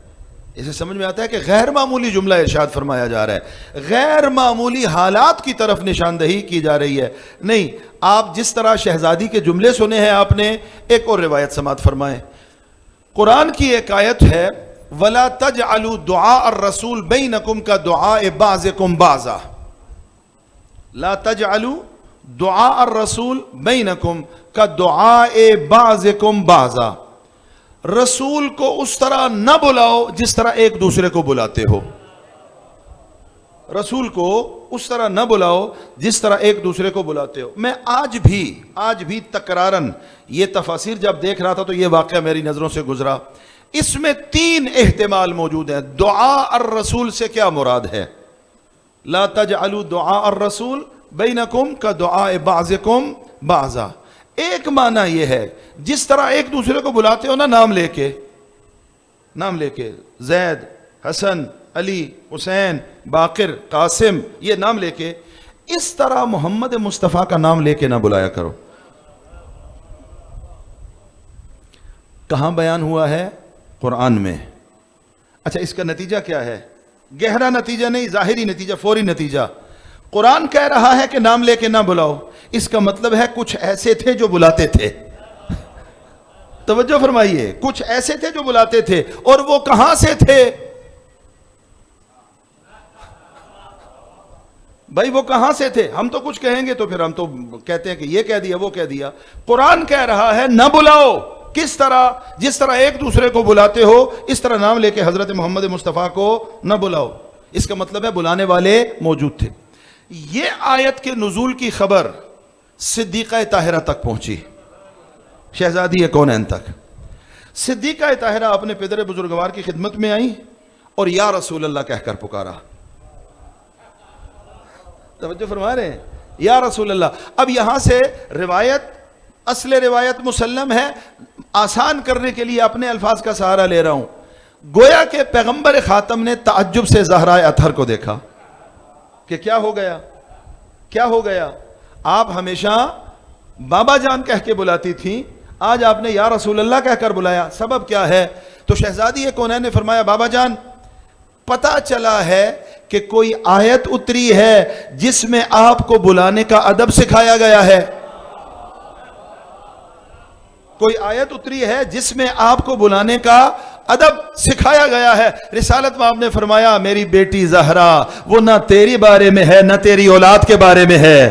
اسے سمجھ میں آتا ہے کہ غیر معمولی جملہ ارشاد فرمایا جا رہا ہے، غیر معمولی حالات کی طرف نشاندہی کی جا رہی ہے. نہیں، آپ جس طرح شہزادی کے جملے سنے ہیں آپ نے، ایک اور روایت سماعت فرمائیں. قرآن کی ایک آیت ہے وَلَا تَجْعَلُوا دُعَاءَ الرَّسُولِ بَيْنَكُمْ كَدُعَاءِ بَعْضِكُمْ بَعْضًا. لا تجعلوا دعاء الرسول بینکم کدعاء بعضکم بعضا. رسول کو اس طرح نہ بلاؤ جس طرح ایک دوسرے کو بلاتے ہو. رسول کو اس طرح نہ بلاؤ جس طرح ایک دوسرے کو بلاتے ہو. میں آج بھی تکرارن یہ تفاسیر جب دیکھ رہا تھا تو یہ واقعہ میری نظروں سے گزرا. اس میں 3 احتمال موجود ہیں. دعاء الرسول سے کیا مراد ہے؟ لا تجعلوا دعاء الرسول بینکم کدعاء بعضکم بعضا. ایک معنی یہ ہے جس طرح ایک دوسرے کو بلاتے ہو نا نام لے کے زید، حسن، علی، حسین، باقر، قاسم، یہ نام لے کے، اس طرح محمد مصطفیٰ کا نام لے کے نہ بلایا کرو. کہاں بیان ہوا ہے؟ قرآن میں. اچھا، اس کا نتیجہ کیا ہے؟ گہرا نتیجہ نہیں، ظاہری نتیجہ، فوری نتیجہ. قرآن کہہ رہا ہے کہ نام لے کے نہ بلاؤ، اس کا مطلب ہے کچھ ایسے تھے جو بلاتے تھے. توجہ فرمائیے، کچھ ایسے تھے جو بلاتے تھے، اور وہ کہاں سے تھے؟ بھائی وہ کہاں سے تھے؟ ہم تو کچھ کہیں گے تو پھر ہم تو کہتے ہیں کہ یہ کہہ دیا وہ کہہ دیا. قرآن کہہ رہا ہے نہ بلاؤ. کس طرح؟ جس طرح ایک دوسرے کو بلاتے ہو اس طرح نام لے کے حضرت محمد مصطفیٰ کو نہ بلاؤ. اس کا مطلب ہے بلانے والے موجود تھے. یہ آیت کے نزول کی خبر صدیقہ طاہرہ تک پہنچی، شہزادی کونین تک. صدیقہ طاہرہ اپنے پدر بزرگوار کی خدمت میں آئیں اور یا رسول اللہ کہہ کر پکارا. توجہ فرما رہے ہیں؟ یا رسول اللہ. اب یہاں سے اصل روایت مسلم ہے، آسان کرنے کے لیے اپنے الفاظ کا سہارا لے رہا ہوں. گویا کہ پیغمبر خاتم نے تعجب سے زہرا اطہر کو دیکھا کہ کیا ہو گیا. آپ ہمیشہ بابا جان کہہ کے بلاتی تھیں، آج آپ نے یا رسول اللہ کہہ کر بلایا، سبب کیا ہے؟ تو شہزادی کونین نے فرمایا بابا جان پتہ چلا ہے کہ کوئی آیت اتری ہے جس میں آپ کو بلانے کا ادب سکھایا گیا ہے. کوئی آیت اتری ہے جس میں آپ کو بلانے کا ادب سکھایا گیا ہے. رسالت میں آپ نے فرمایا میری بیٹی زہرا وہ نہ تیری بارے میں ہے نہ تیری اولاد کے بارے میں ہے.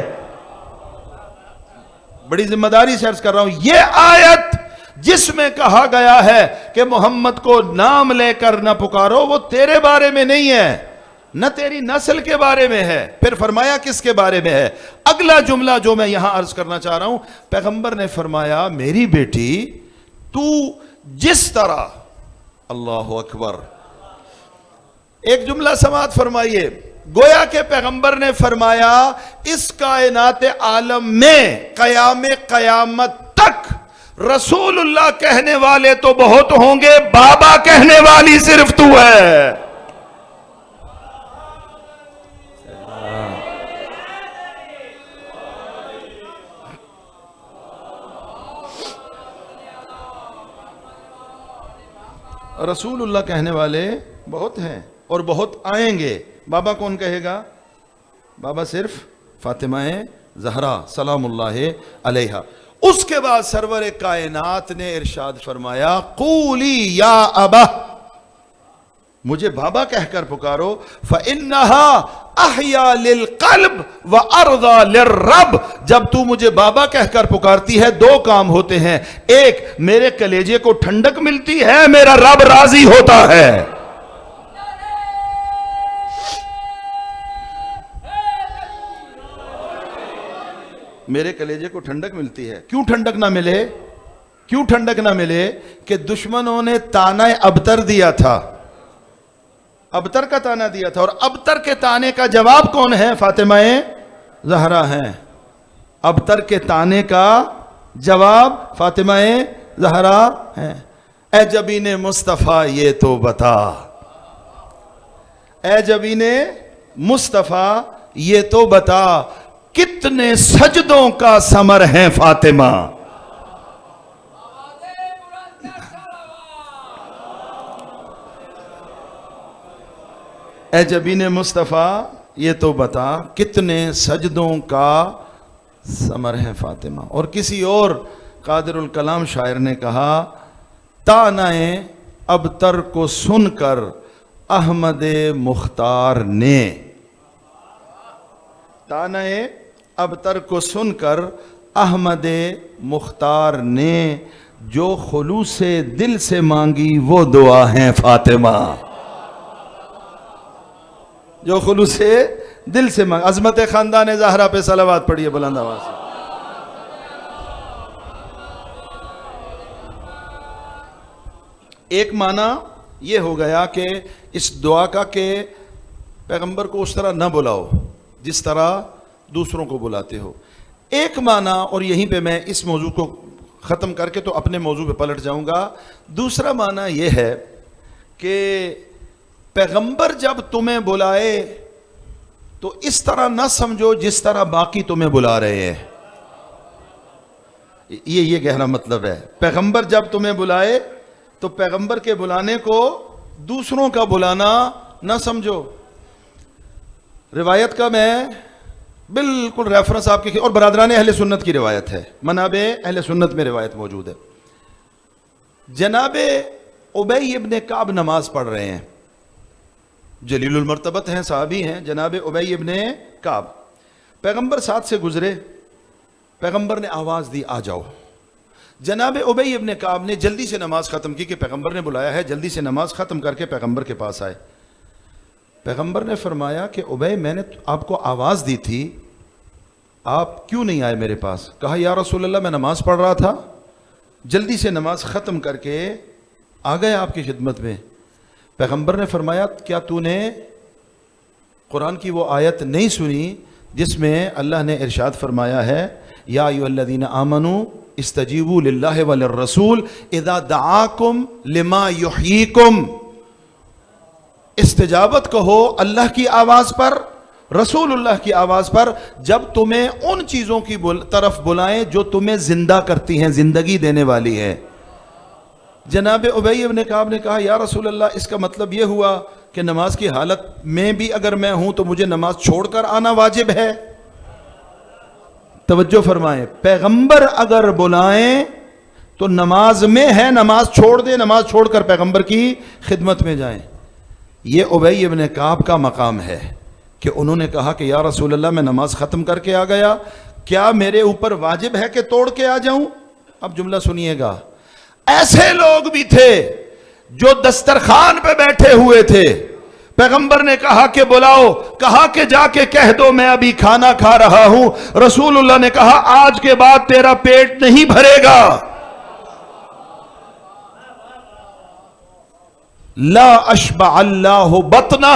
بڑی ذمہ داری سے عرض کر رہا ہوں، یہ آیت جس میں کہا گیا ہے کہ محمد کو نام لے کر نہ پکارو، وہ تیرے بارے میں نہیں ہے نہ تیری نسل کے بارے میں ہے. پھر فرمایا کس کے بارے میں ہے؟ اگلا جملہ جو میں یہاں عرض کرنا چاہ رہا ہوں، پیغمبر نے فرمایا میری بیٹی تو جس طرح، اللہ اکبر، ایک جملہ سماعت فرمائیے. گویا کہ پیغمبر نے فرمایا اس کائنات عالم میں قیامت تک رسول اللہ کہنے والے تو بہت ہوں گے، بابا کہنے والی صرف تو ہے. رسول اللہ کہنے والے بہت ہیں اور بہت آئیں گے. بابا کون کہے گا؟ بابا صرف فاطمہ زہرا سلام اللہ علیہا. اس کے بعد سرور کائنات نے ارشاد فرمایا قولی یا ابا، مجھے بابا کہہ کر پکارو، فَإِنَّهَا أَحْيَا لِلْقَلْبِ وَأَرْضَى لِلرَّبِّ. جب تو مجھے بابا کہہ کر پکارتی ہے 2 کام ہوتے ہیں، ایک میرے کلیجے کو ٹھنڈک ملتی ہے، میرا رب راضی ہوتا ہے. میرے کلیجے کو ٹھنڈک ملتی ہے. کیوں ٹھنڈک نہ ملے؟ کہ دشمنوں نے تانا ابتر دیا تھا. ابتر کا تانا دیا تھا، اور ابتر کے تانے کا جواب کون ہے؟ فاطمہ زہرا ہے۔ ابتر کے تانے کا جواب فاطمہ زہرا ہے۔ اے جبین مصطفیٰ یہ تو بتا، اے جبین مصطفیٰ یہ تو بتا، کتنے سجدوں کا ثمر ہے فاطمہ۔ اے جبین مصطفیٰ یہ تو بتا، کتنے سجدوں کا ثمر ہے فاطمہ۔ اور کسی اور قادر الکلام شاعر نے کہا، تانہ ابتر کو سن کر احمد مختار نے، تانہ ابتر کو سن کر احمد مختار نے، جو خلوص دل سے مانگی وہ دعا ہے فاطمہ، جو خلوص دل سے مانگ۔ عظمت خاندان زہرا پہ صلوات پڑھیے بلند آواز سے۔ ایک معنی یہ ہو گیا کہ اس دعا کا کہ پیغمبر کو اس طرح نہ بلاؤ جس طرح دوسروں کو بلاتے ہو۔ ایک معنی، اور یہیں پہ میں اس موضوع کو ختم کر کے تو اپنے موضوع پہ پلٹ جاؤں گا، دوسرا معنی یہ ہے کہ پیغمبر جب تمہیں بلائے تو اس طرح نہ سمجھو جس طرح باقی تمہیں بلا رہے ہیں۔ یہ گہرا مطلب ہے۔ پیغمبر جب تمہیں بلائے تو پیغمبر کے بلانے کو دوسروں کا بلانا نہ سمجھو۔ روایت کا میں بالکل ریفرنس آپ کی، اور برادران اہل سنت کی روایت ہے، منابع اہل سنت میں روایت موجود ہے۔ جناب ابی ابن کعب نماز پڑھ رہے ہیں، جلیل المرتبت ہیں، صحابی ہیں جناب ابی ابن کعب۔ پیغمبر ساتھ سے گزرے، پیغمبر نے آواز دی آ جاؤ۔ جناب ابی ابن کعب نے جلدی سے نماز ختم کی کہ پیغمبر نے بلایا ہے، جلدی سے نماز ختم کر کے پیغمبر کے پاس آئے۔ پیغمبر نے فرمایا کہ ابی میں نے آپ کو آواز دی تھی، آپ کیوں نہیں آئے میرے پاس؟ کہا یا رسول اللہ میں نماز پڑھ رہا تھا، جلدی سے نماز ختم کر کے آ گئے آپ کی خدمت میں۔ پیغمبر نے فرمایا کیا تو نے قرآن کی وہ آیت نہیں سنی جس میں اللہ نے ارشاد فرمایا ہے یا ایھا الذین آمنوا استجیبوا للہ وللرسول اذا دعاکم لما یحییکم۔ استجابت کہو اللہ کی آواز پر، رسول اللہ کی آواز پر، جب تمہیں ان چیزوں کی طرف بلائیں جو تمہیں زندہ کرتی ہیں، زندگی دینے والی ہے۔ جناب ابی ابن کعب نے کہا یا رسول اللہ اس کا مطلب یہ ہوا کہ نماز کی حالت میں بھی اگر میں ہوں تو مجھے نماز چھوڑ کر آنا واجب ہے؟ توجہ فرمائیں، پیغمبر اگر بلائیں تو نماز میں ہے، نماز چھوڑ دیں، نماز چھوڑ کر پیغمبر کی خدمت میں جائیں۔ یہ ابی ابن کعب کا مقام ہے کہ انہوں نے کہا کہ یا رسول اللہ میں نماز ختم کر کے آ گیا، کیا میرے اوپر واجب ہے کہ توڑ کے آ جاؤں؟ اب جملہ سنیے گا، ایسے لوگ بھی تھے جو دسترخوان پہ بیٹھے ہوئے تھے، پیغمبر نے کہا کہ بلاؤ، کہا کہ جا کے کہہ دو میں ابھی کھانا کھا رہا ہوں۔ رسول اللہ نے کہا آج کے بعد تیرا پیٹ نہیں بھرے گا۔ لا اشبع اللہ بطنہ،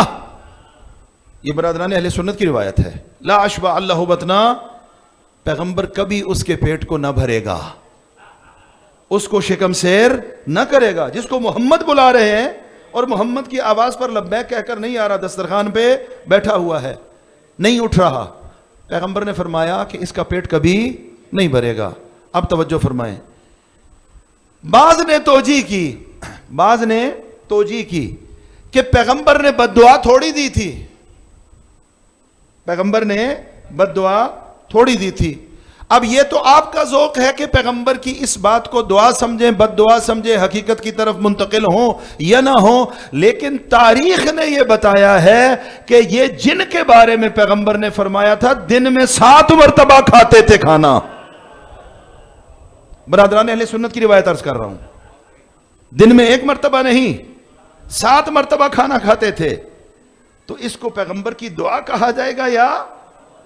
یہ برادران اہل سنت کی روایت ہے، لا اشبع اللہ بطنہ، پیغمبر کبھی اس کے پیٹ کو نہ بھرے گا، اس کو شکم سیر نہ کرے گا۔ جس کو محمد بلا رہے ہیں اور محمد کی آواز پر لبیک کہہ کر نہیں آ رہا، دسترخوان پہ بیٹھا ہوا ہے، نہیں اٹھ رہا، پیغمبر نے فرمایا کہ اس کا پیٹ کبھی نہیں بھرے گا۔ اب توجہ فرمائیں، بعض نے توجیہ کی کہ پیغمبر نے بد دعا تھوڑی دی تھی، پیغمبر نے بد دعا تھوڑی دی تھی۔ اب یہ تو آپ کا ذوق ہے کہ پیغمبر کی اس بات کو دعا سمجھیں، بد دعا سمجھیں، حقیقت کی طرف منتقل ہوں یا نہ ہوں، لیکن تاریخ نے یہ بتایا ہے کہ یہ جن کے بارے میں پیغمبر نے فرمایا تھا دن میں 7 مرتبہ کھاتے تھے کھانا۔ برادران اہل سنت کی روایت عرض کر رہا ہوں، دن میں 1 مرتبہ نہیں، 7 مرتبہ کھانا کھاتے تھے۔ تو اس کو پیغمبر کی دعا کہا جائے گا یا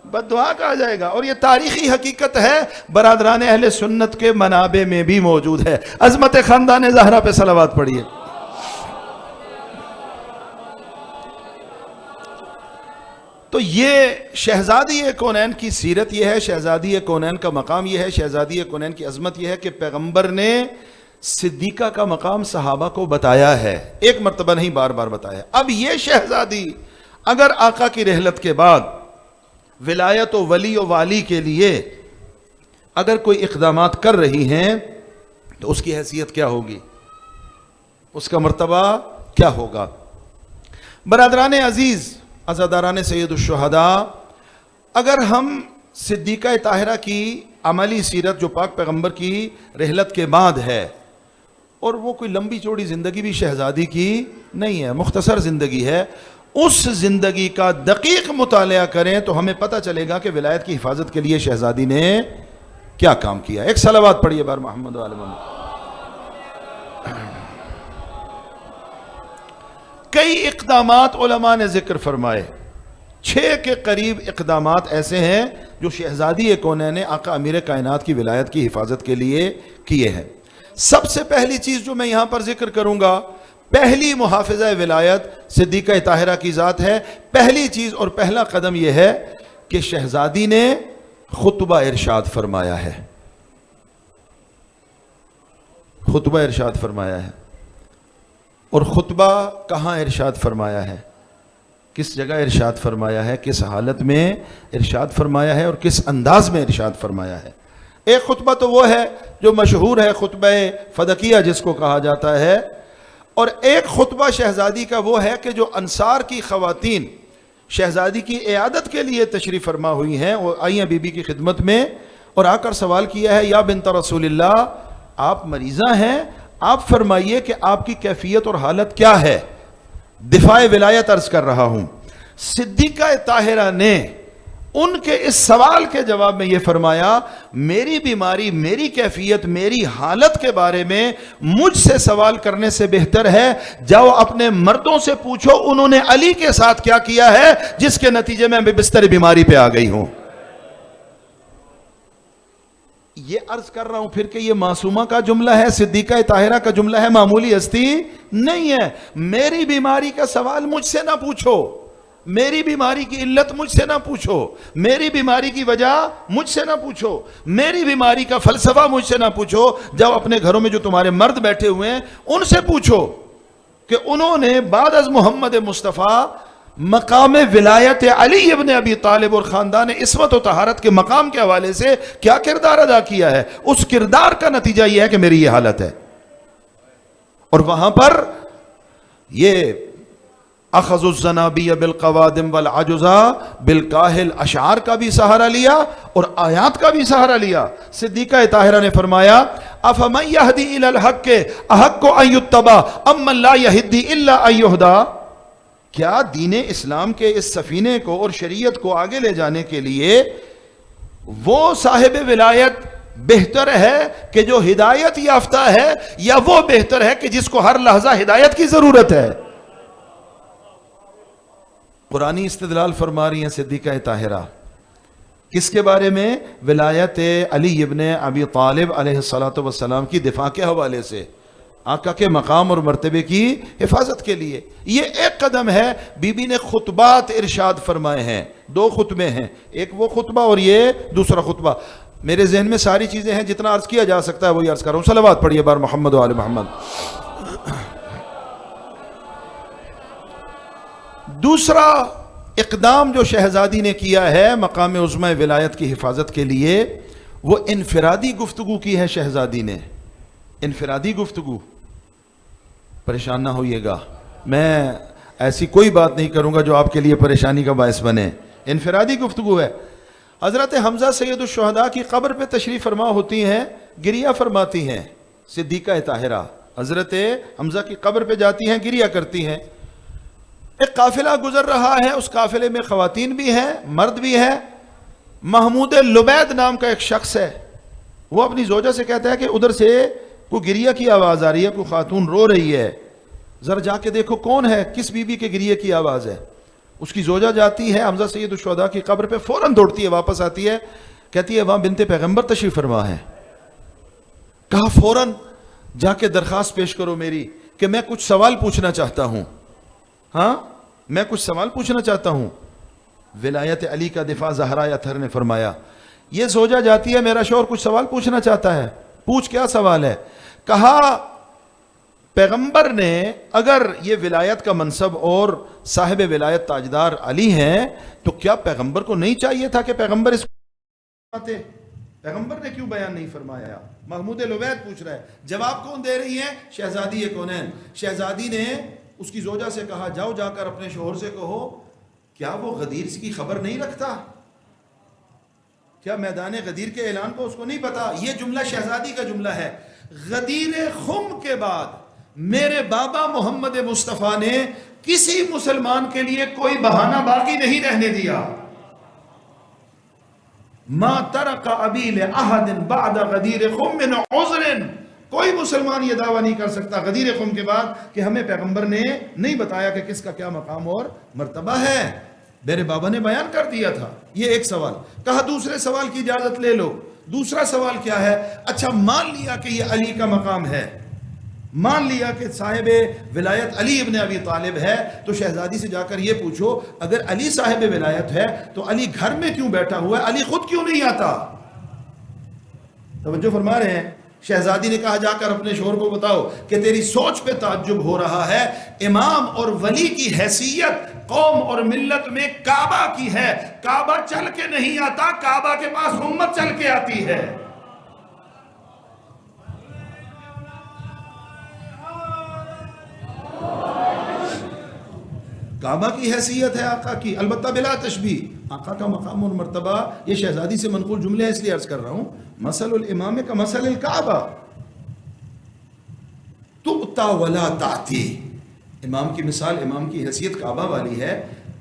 بد دعا کہا جائے گا؟ اور یہ تاریخی حقیقت ہے، برادران اہل سنت کے منابع میں بھی موجود ہے۔ عظمت خاندان زہرا پہ صلوات پڑھیے۔ تو یہ شہزادی کونین کی سیرت یہ ہے، شہزادی کونین کا مقام یہ ہے، شہزادی کونین کی عظمت یہ ہے کہ پیغمبر نے صدیقہ کا مقام صحابہ کو بتایا ہے، ایک مرتبہ نہیں بار بار بتایا۔ اب یہ شہزادی اگر آقا کی رحلت کے بعد ولایت و ولی و والی کے لیے اگر کوئی اقدامات کر رہی ہیں تو اس کی حیثیت کیا ہوگی، اس کا مرتبہ کیا ہوگا؟ برادران عزیز، عزاداران سید الشہداء، اگر ہم صدیقہ طاہرہ کی عملی سیرت جو پاک پیغمبر کی رحلت کے بعد ہے، اور وہ کوئی لمبی چوڑی زندگی بھی شہزادی کی نہیں ہے، مختصر زندگی ہے، اس زندگی کا دقیق مطالعہ کریں تو ہمیں پتہ چلے گا کہ ولایت کی حفاظت کے لیے شہزادی نے کیا کام کیا۔ ایک صلوات پڑھیے بار محمد و آل محمد۔ کئی اقدامات علماء نے ذکر فرمائے، 6 کے قریب اقدامات ایسے ہیں جو شہزادی کونین نے آقا امیر کائنات کی ولایت کی حفاظت کے لیے کیے ہیں۔ سب سے پہلی چیز جو میں یہاں پر ذکر کروں گا، پہلی محافظہ ولایت صدیقہ طاہرہ کی ذات ہے۔ پہلی چیز اور پہلا قدم یہ ہے کہ شہزادی نے خطبہ ارشاد فرمایا ہے، خطبہ ارشاد فرمایا ہے۔ اور خطبہ کہاں ارشاد فرمایا ہے، کس جگہ ارشاد فرمایا ہے، کس حالت میں ارشاد فرمایا ہے اور کس انداز میں ارشاد فرمایا ہے؟ ایک خطبہ تو وہ ہے جو مشہور ہے، خطبہ فدقیہ جس کو کہا جاتا ہے، اور ایک خطبہ شہزادی کا وہ ہے کہ جو انصار کی خواتین شہزادی کی عیادت کے لیے تشریف فرما ہوئی ہیں، وہ آئی ہیں بی بی کی خدمت میں اور آ کر سوال کیا ہے، یا بنت رسول اللہ، آپ مریضہ ہیں، آپ فرمائیے کہ آپ کی کیفیت اور حالت کیا ہے، دفاع ولایت عرض کر رہا ہوں۔ صدیقہ طاہرہ نے ان کے اس سوال کے جواب میں یہ فرمایا، میری بیماری، میری کیفیت، میری حالت کے بارے میں مجھ سے سوال کرنے سے بہتر ہے جاؤ اپنے مردوں سے پوچھو انہوں نے علی کے ساتھ کیا کیا ہے جس کے نتیجے میں بستر بیماری پہ آ گئی ہوں۔ یہ عرض کر رہا ہوں پھر کہ یہ معصومہ کا جملہ ہے، صدیقہ طاہرہ کا جملہ ہے، معمولی ہستی نہیں ہے۔ میری بیماری کا سوال مجھ سے نہ پوچھو، میری بیماری کی علت مجھ سے نہ پوچھو، میری بیماری کی وجہ مجھ سے نہ پوچھو، میری بیماری کا فلسفہ مجھ سے نہ پوچھو، جاؤ اپنے گھروں میں جو تمہارے مرد بیٹھے ہوئے ہیں ان سے پوچھو کہ انہوں نے بعد از محمد مصطفیٰ مقام ولایت علی ابن ابی طالب اور خاندان عصمت و طہارت کے مقام کے حوالے سے کیا کردار ادا کیا ہے۔ اس کردار کا نتیجہ یہ ہے کہ میری یہ حالت ہے۔ اور وہاں پر یہ اخذ الزنابی بالقوادم والعجزا بالکاہل اشعار کا بھی سہارا لیا اور آیات کا بھی سہارا لیا۔ صدیقہ طاہرہ نے فرمایا، افمن یہدی الی الحق احق ان یتبع اما لا یہدی الا ان یہدی، کیا دین اسلام کے اس سفینے کو اور شریعت کو آگے لے جانے کے لیے وہ صاحب ولایت بہتر ہے کہ جو ہدایت یافتہ ہے، یا وہ بہتر ہے کہ جس کو ہر لحظہ ہدایت کی ضرورت ہے؟ قرآنی استدلال فرما رہی ہیں صدیقہ طاہرہ کس کے بارے میں؟ ولایت علی ابن ابی طالب علیہ السلام کی دفاع کے حوالے سے، آقا کے مقام اور مرتبے کی حفاظت کے لیے۔ یہ ایک قدم ہے۔ بی بی نے خطبات ارشاد فرمائے ہیں، 2 خطبے ہیں، ایک وہ خطبہ اور یہ دوسرا خطبہ۔ میرے ذہن میں ساری چیزیں ہیں، جتنا عرض کیا جا سکتا ہے وہی عرض کر رہا ہوں۔ صلوات پڑھیے بار محمد و آل محمد۔ دوسرا اقدام جو شہزادی نے کیا ہے مقام عظمہ ولایت کی حفاظت کے لیے، وہ انفرادی گفتگو کی ہے شہزادی نے۔ انفرادی گفتگو، پریشان نہ ہوئیے گا، میں ایسی کوئی بات نہیں کروں گا جو آپ کے لیے پریشانی کا باعث بنے۔ انفرادی گفتگو ہے۔ حضرت حمزہ سید الشہداء کی قبر پہ تشریف فرما ہوتی ہیں، گریہ فرماتی ہیں صدیقہ طاہرہ، حضرت حمزہ کی قبر پہ جاتی ہیں، گریہ کرتی ہیں۔ ایک قافلہ گزر رہا ہے، اس قافلے میں خواتین بھی ہیں، مرد بھی ہیں۔ محمود لبید نام کا ایک شخص ہے، وہ اپنی زوجہ سے کہتا ہے کہ ادھر سے کوئی گریہ کی آواز آ رہی ہے، کوئی خاتون رو رہی ہے، ذرا جا کے دیکھو کون ہے، کس بی بی کے گریہ کی آواز ہے۔ اس کی زوجہ جاتی ہے حمزہ سید الشہداء کی قبر پہ، فوراً دوڑتی ہے، واپس آتی ہے، کہتی ہے وہاں بنت پیغمبر تشریف فرما ہے۔ کہا فوراً جا کے درخواست پیش کرو میری کہ میں کچھ سوال پوچھنا چاہتا ہوں، ہاں میں کچھ سوال پوچھنا چاہتا ہوں۔ ولایت علی کا دفاع زہرا اطہر نے فرمایا. یہ زوجہ جاتی ہے, میرا شوہر کچھ سوال پوچھنا چاہتا ہے. پوچھ, کیا سوال ہے؟ کہا پیغمبر نے اگر یہ ولایت کا منصب اور صاحب ولایت تاجدار علی ہیں تو کیا پیغمبر کو نہیں چاہیے تھا کہ پیغمبر اس کو آتے؟ پیغمبر نے کیوں بیان نہیں فرمایا؟ محمود لبید پوچھ رہا ہے. جواب کون دے رہی ہیں؟ شہزادی کونین. شہزادی نے اس کی زوجہ سے کہا, جاؤ جا کر اپنے شوہر سے کہو کیا وہ غدیر کی خبر نہیں رکھتا؟ کیا میدان غدیر کے اعلان کو اس کو نہیں پتا؟ یہ جملہ شہزادی کا جملہ ہے. غدیر خم کے بعد میرے بابا محمد مصطفیٰ نے کسی مسلمان کے لیے کوئی بہانہ باقی نہیں رہنے دیا. ما ترک ابی لأحد بعد غدیر خم من عذر. کوئی مسلمان یہ دعویٰ نہیں کر سکتا غدیر خم کے بعد کہ ہمیں پیغمبر نے نہیں بتایا کہ کس کا کیا مقام اور مرتبہ ہے. میرے بابا نے بیان کر دیا تھا. یہ ایک سوال. کہا دوسرے سوال کی اجازت لے لو. دوسرا سوال کیا ہے؟ اچھا مان لیا کہ یہ علی کا مقام ہے, مان لیا کہ صاحب ولایت علی ابن ابی طالب ہے, تو شہزادی سے جا کر یہ پوچھو اگر علی صاحب ولایت ہے تو علی گھر میں کیوں بیٹھا ہوا ہے, علی خود کیوں نہیں آتا؟ توجہ فرما رہے ہیں؟ شہزادی نے کہا جا کر اپنے شوہر کو بتاؤ کہ تیری سوچ پہ تعجب ہو رہا ہے. امام اور ولی کی حیثیت قوم اور ملت میں کعبہ کی ہے. کعبہ چل کے نہیں آتا, کعبہ کے پاس امت چل کے آتی ہے. کعبہ کی حیثیت ہے آقا کی, البتہ بلا تشبیہ. آقا کا مقام اور مرتبہ, یہ شہزادی سے منقول جملے ہیں اس لیے عرض کر رہا ہوں, مثل الامام کا مثل الکعبہ تؤتا ولا تأتی. امام کی مثال, امام کی حیثیت کعبہ والی ہے.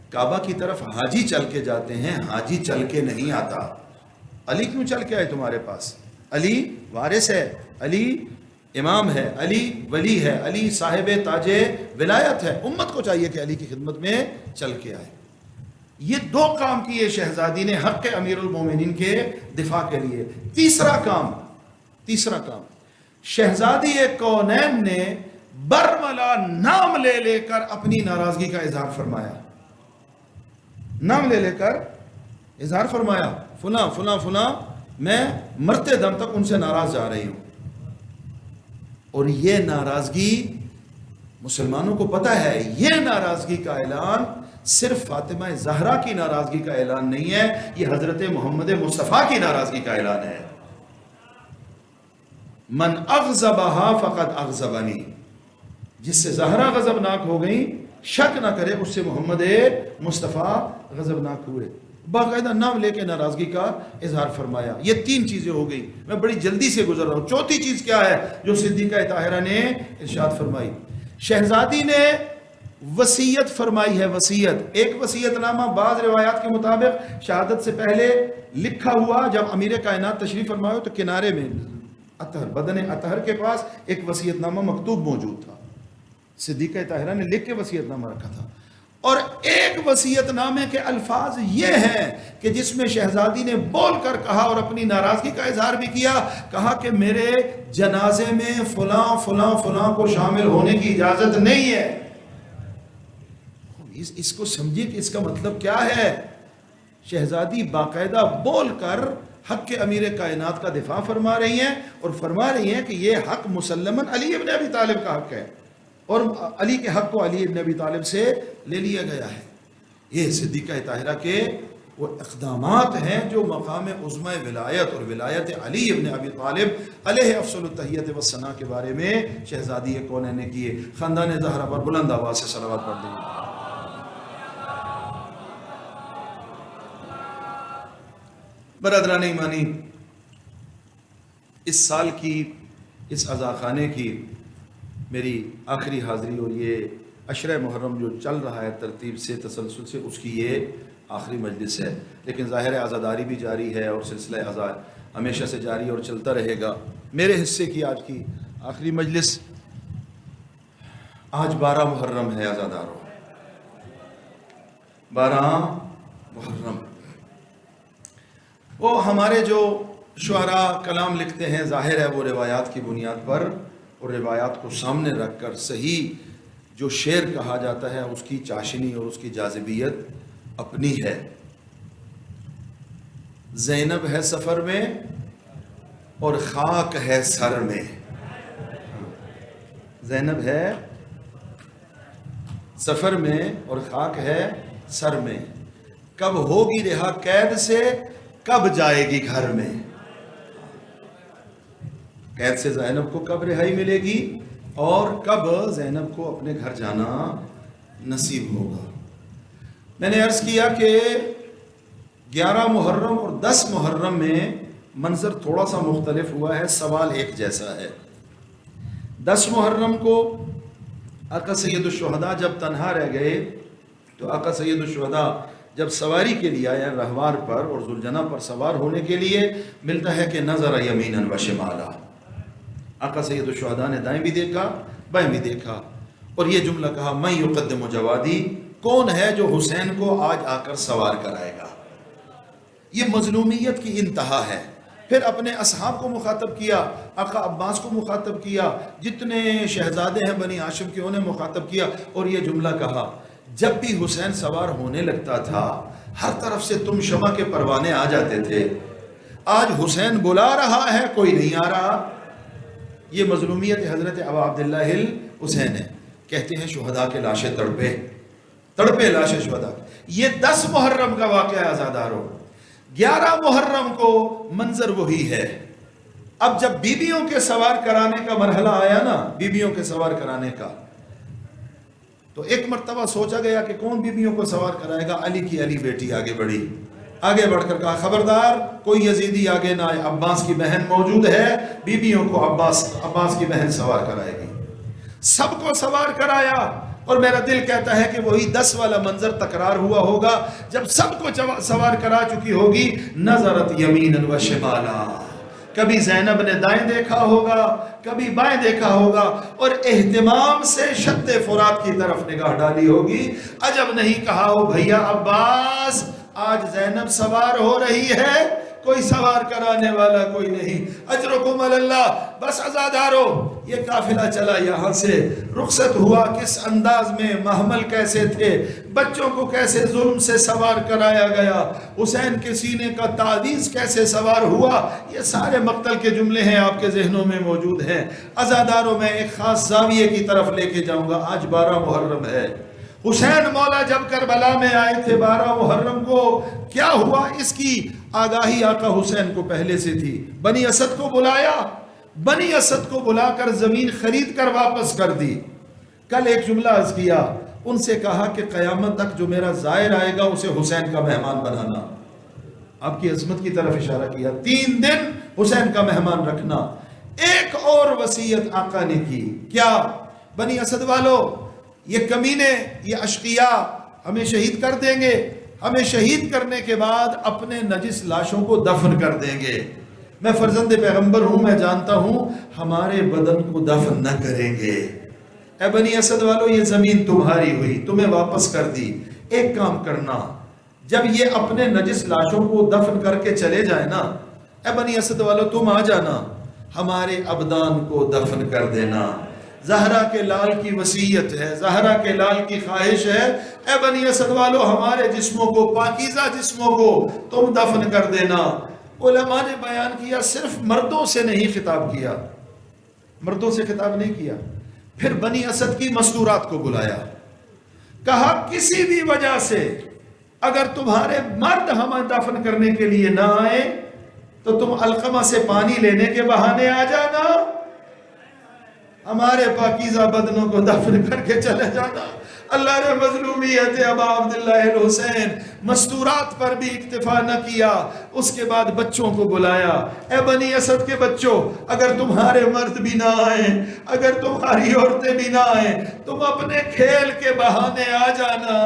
کعبہ کی طرف حاجی چل کے جاتے ہیں, حاجی چل کے نہیں آتا. علی کیوں چل کے آئے تمہارے پاس؟ علی وارث ہے, علی امام ہے, علی ولی ہے, علی صاحب تاج ولایت ہے. امت کو چاہیے کہ علی کی خدمت میں چل کے آئے. یہ دو کام کیے شہزادی نے حق امیر المومنین کے دفاع کے لیے. تیسرا کام شہزادی کونین نے برملا نام لے لے کر اپنی ناراضگی کا اظہار فرمایا. نام لے لے کر اظہار فرمایا, فلاں فلاں فلاں, میں مرتے دم تک ان سے ناراض جا رہی ہوں. اور یہ ناراضگی مسلمانوں کو پتہ ہے, یہ ناراضگی کا اعلان صرف فاطمہ زہرا کی ناراضگی کا اعلان نہیں ہے, یہ حضرت محمد مصطفیٰ کی ناراضگی کا اعلان ہے. من اغضبها فقد اغضبنی. جس سے زہرا غضبناک ہو گئی, شک نہ کرے اس سے محمد مصطفیٰ غضبناک ہوئے. باقاعدہ نام لے کے ناراضگی کا اظہار فرمایا. یہ تین چیزیں ہو گئی, میں بڑی جلدی سے گزر رہا ہوں. چوتھی چیز کیا ہے جو صدیقہ طاہرہ نے ارشاد فرمائی؟ شہزادی نے وصیت فرمائی ہے. وصیت, ایک وصیت نامہ بعض روایات کے مطابق شہادت سے پہلے لکھا ہوا, جب امیر کائنات تشریف فرمائے تو کنارے میں اطہر, بدن اطہر کے پاس ایک وصیت نامہ مکتوب موجود تھا. صدیقہ طاہرہ نے لکھ کے وصیت نامہ رکھا تھا. اور ایک وصیت نامے کے الفاظ یہ ہیں کہ جس میں شہزادی نے بول کر کہا اور اپنی ناراضگی کا اظہار بھی کیا, کہا کہ میرے جنازے میں فلاں فلاں فلاں کو شامل ہونے کی اجازت نہیں ہے. اس کو سمجھیے کہ اس کا مطلب کیا ہے. شہزادی باقاعدہ بول کر حق کے امیر کائنات کا دفاع فرما رہی ہیں, اور فرما رہی ہیں کہ یہ حق مسلماً علی ابن ابی طالب کا حق ہے, اور علی کے حق کو علی ابن ابی طالب سے لے لیا گیا ہے. یہ صدیقہ طاہرہ کے وہ اقدامات ہیں جو مقام عظمہ ولایت اور ولایت علی ابن ابی طالب علیہ افضل التحیت والثناء کے بارے میں شہزادی کونین نے کیے. خاندان زہرا پر بلند آواز سے صلوات پڑھ دیں. برادران ایمانی, اس سال کی اس عزاخانے کی میری آخری حاضری, اور یہ عشرہ محرم جو چل رہا ہے ترتیب سے تسلسل سے, اس کی یہ آخری مجلس ہے. لیکن ظاہر عزاداری بھی جاری ہے اور سلسلہ عزا ہمیشہ سے جاری اور چلتا رہے گا. میرے حصے کی آج کی آخری مجلس, آج 12 محرم ہے عزاداروں, 12 محرم. وہ ہمارے جو شعراء کلام لکھتے ہیں, ظاہر ہے وہ روایات کی بنیاد پر اور روایات کو سامنے رکھ کر صحیح جو شعر کہا جاتا ہے اس کی چاشنی اور اس کی جاذبیت اپنی ہے. زینب ہے سفر میں اور خاک ہے سر میں. زینب ہے سفر میں اور خاک ہے سر میں. کب ہوگی رہا قید سے، کب جائے گی گھر میں. قید سے زینب کو کب رہائی ملے گی اور کب زینب کو اپنے گھر جانا نصیب ہوگا. میں نے عرض کیا کہ 11 محرم اور 10 محرم میں منظر تھوڑا سا مختلف ہوا ہے، سوال ایک جیسا ہے. 10 محرم کو آقا سید الشہداء جب تنہا رہ گئے تو آقا سید الشہداء جب سواری کے لیے آیا رہوار پر اور ذوالجنہ پر سوار ہونے کے لیے، ملتا ہے کہ نظر یمینا و شمالا. آقا سید الشہداء نے دائیں بھی دیکھا بائیں بھی دیکھا اور یہ جملہ کہا، من یقدم جوادی، کون ہے جو حسین کو آج آ کر سوار کرائے گا. یہ مظلومیت کی انتہا ہے. پھر اپنے اصحاب کو مخاطب کیا، آقا عباس کو مخاطب کیا، جتنے شہزادے ہیں بنی ہاشم کے انہیں مخاطب کیا اور یہ جملہ کہا، جب بھی حسین سوار ہونے لگتا تھا ہر طرف سے تم شمع کے پروانے آ جاتے تھے. آج حسین بلا رہا ہے، کوئی نہیں آ رہا. یہ مظلومیت حضرت ابا عبداللہ الحسین ہے. کہتے ہیں شہداء کے لاشیں تڑپے لاشیں شہداء. یہ 10 محرم کا واقعہ آزادارو. 11 محرم کو منظر وہی ہے. اب جب بیبیوں کے سوار کرانے کا مرحلہ آیا نا، بیبیوں کے سوار کرانے کا، تو ایک مرتبہ سوچا گیا کہ کون بیبیوں کو سوار کرائے گا. علی کی علی بیٹی آگے بڑھی، آگے بڑھ کر کہا خبردار کوئی یزیدی آگے نہ آئے، عباس کی بہن موجود ہے، بیبیوں کو عباس کی بہن سوار کرائے گی. سب کو سوار کرایا اور میرا دل کہتا ہے کہ وہی 10 والا منظر تکرار ہوا ہوگا جب سب کو سوار کرا چکی ہوگی. نظرت یمینا و شمالا، کبھی زینب نے دائیں دیکھا ہوگا، کبھی بائیں دیکھا ہوگا اور اہتمام سے شط فرات کی طرف نگاہ ڈالی ہوگی. عجب نہیں کہا ہو بھیا عباس آج زینب سوار ہو رہی ہے، کوئی سوار کرانے والا کوئی نہیں. اجرکم اللہ. بس عزادارو، یہ قافلہ چلا یہاں سے، رخصت ہوا، کس انداز میں، محمل کیسے تھے، بچوں کو کیسے ظلم سے سوار کرایا گیا، حسین کے سینے کا تعویذ کیسے سوار ہوا، یہ سارے مقتل کے جملے ہیں آپ کے ذہنوں میں موجود ہیں. عزادارو، میں ایک خاص زاویے کی طرف لے کے جاؤں گا. آج 12 محرم ہے. حسین مولا جب کربلا میں آئے تھے 12 محرم کو، کیا ہوا اس کی آگاہی آقا حسین کو پہلے سے تھی. بنی اسد کو بلایا، بنی اسد کو بلا کر زمین خرید کر واپس کر دی. کل ایک جملہ عرض کیا، ان سے کہا کہ قیامت تک جو میرا زائر آئے گا اسے حسین کا مہمان بنانا. آپ کی عظمت کی طرف اشارہ کیا. 3 دن حسین کا مہمان رکھنا. ایک اور وصیت آقا نے کی، کیا؟ بنی اسد والو، یہ کمینے، یہ اشقیاء ہمیں شہید کر دیں گے، ہمیں شہید کرنے کے بعد اپنے نجس لاشوں کو دفن کر دیں گے. میں فرزند پیغمبر ہوں، میں جانتا ہوں ہمارے بدن کو دفن نہ کریں گے. اے بنی اسد والو، یہ زمین تمہاری ہوئی، تمہیں واپس کر دی. ایک کام کرنا، جب یہ اپنے نجس لاشوں کو دفن کر کے چلے جائیں نا، اے بنی اسد والو تم آ جانا، ہمارے ابدان کو دفن کر دینا. زہرا کے لال کی وصیت ہے، زہرا کے لال کی خواہش ہے، اے بنی اسد والو ہمارے جسموں کو، پاکیزہ جسموں کو تم دفن کر دینا. علماء نے بیان کیا صرف مردوں سے نہیں خطاب کیا، مردوں سے خطاب نہیں کیا. پھر بنی اسد کی مستورات کو بلایا، کہا کسی بھی وجہ سے اگر تمہارے مرد ہمیں دفن کرنے کے لیے نہ آئے تو تم علقمہ سے پانی لینے کے بہانے آ جانا، ہمارے پاکیزہ بدنوں کو دفن کر کے چلے جانا. اللہ نے مظلومیت ابا عبداللہ الحسین مستورات پر بھی اکتفا نہ کیا، اس کے بعد بچوں کو بلایا. اے بنی اسد کے بچوں، اگر تمہارے مرد بھی نہ آئیں، اگر تمہاری عورتیں بھی نہ آئیں، تم اپنے کھیل کے بہانے آ جانا.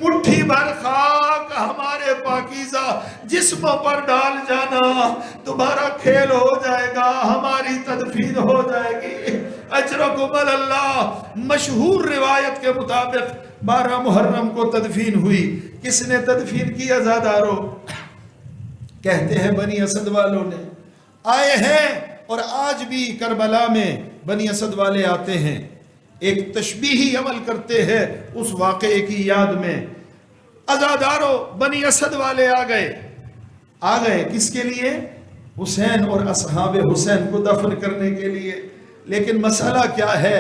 مٹھی بھر خاک ہمارے پاکیزہ جسموں پر ڈال جانا، تمہارا کھیل ہو جائے گا، ہماری تدفین ہو جائے گی. اجرکم اللہ. مشہور روایت کے مطابق 12 محرم کو تدفین ہوئی. کس نے تدفین کی عزادارو؟ کہتے ہیں بنی اسد والوں نے. آئے ہیں اور آج بھی کربلا میں بنی اسد والے آتے ہیں، ایک تشبیہی عمل کرتے ہیں اس واقعے کی یاد میں. عزادارو، بنی اسد والے آ گئے. آ گئے کس کے لیے؟ حسین اور اصحاب حسین کو دفن کرنے کے لیے. لیکن مسئلہ کیا ہے؟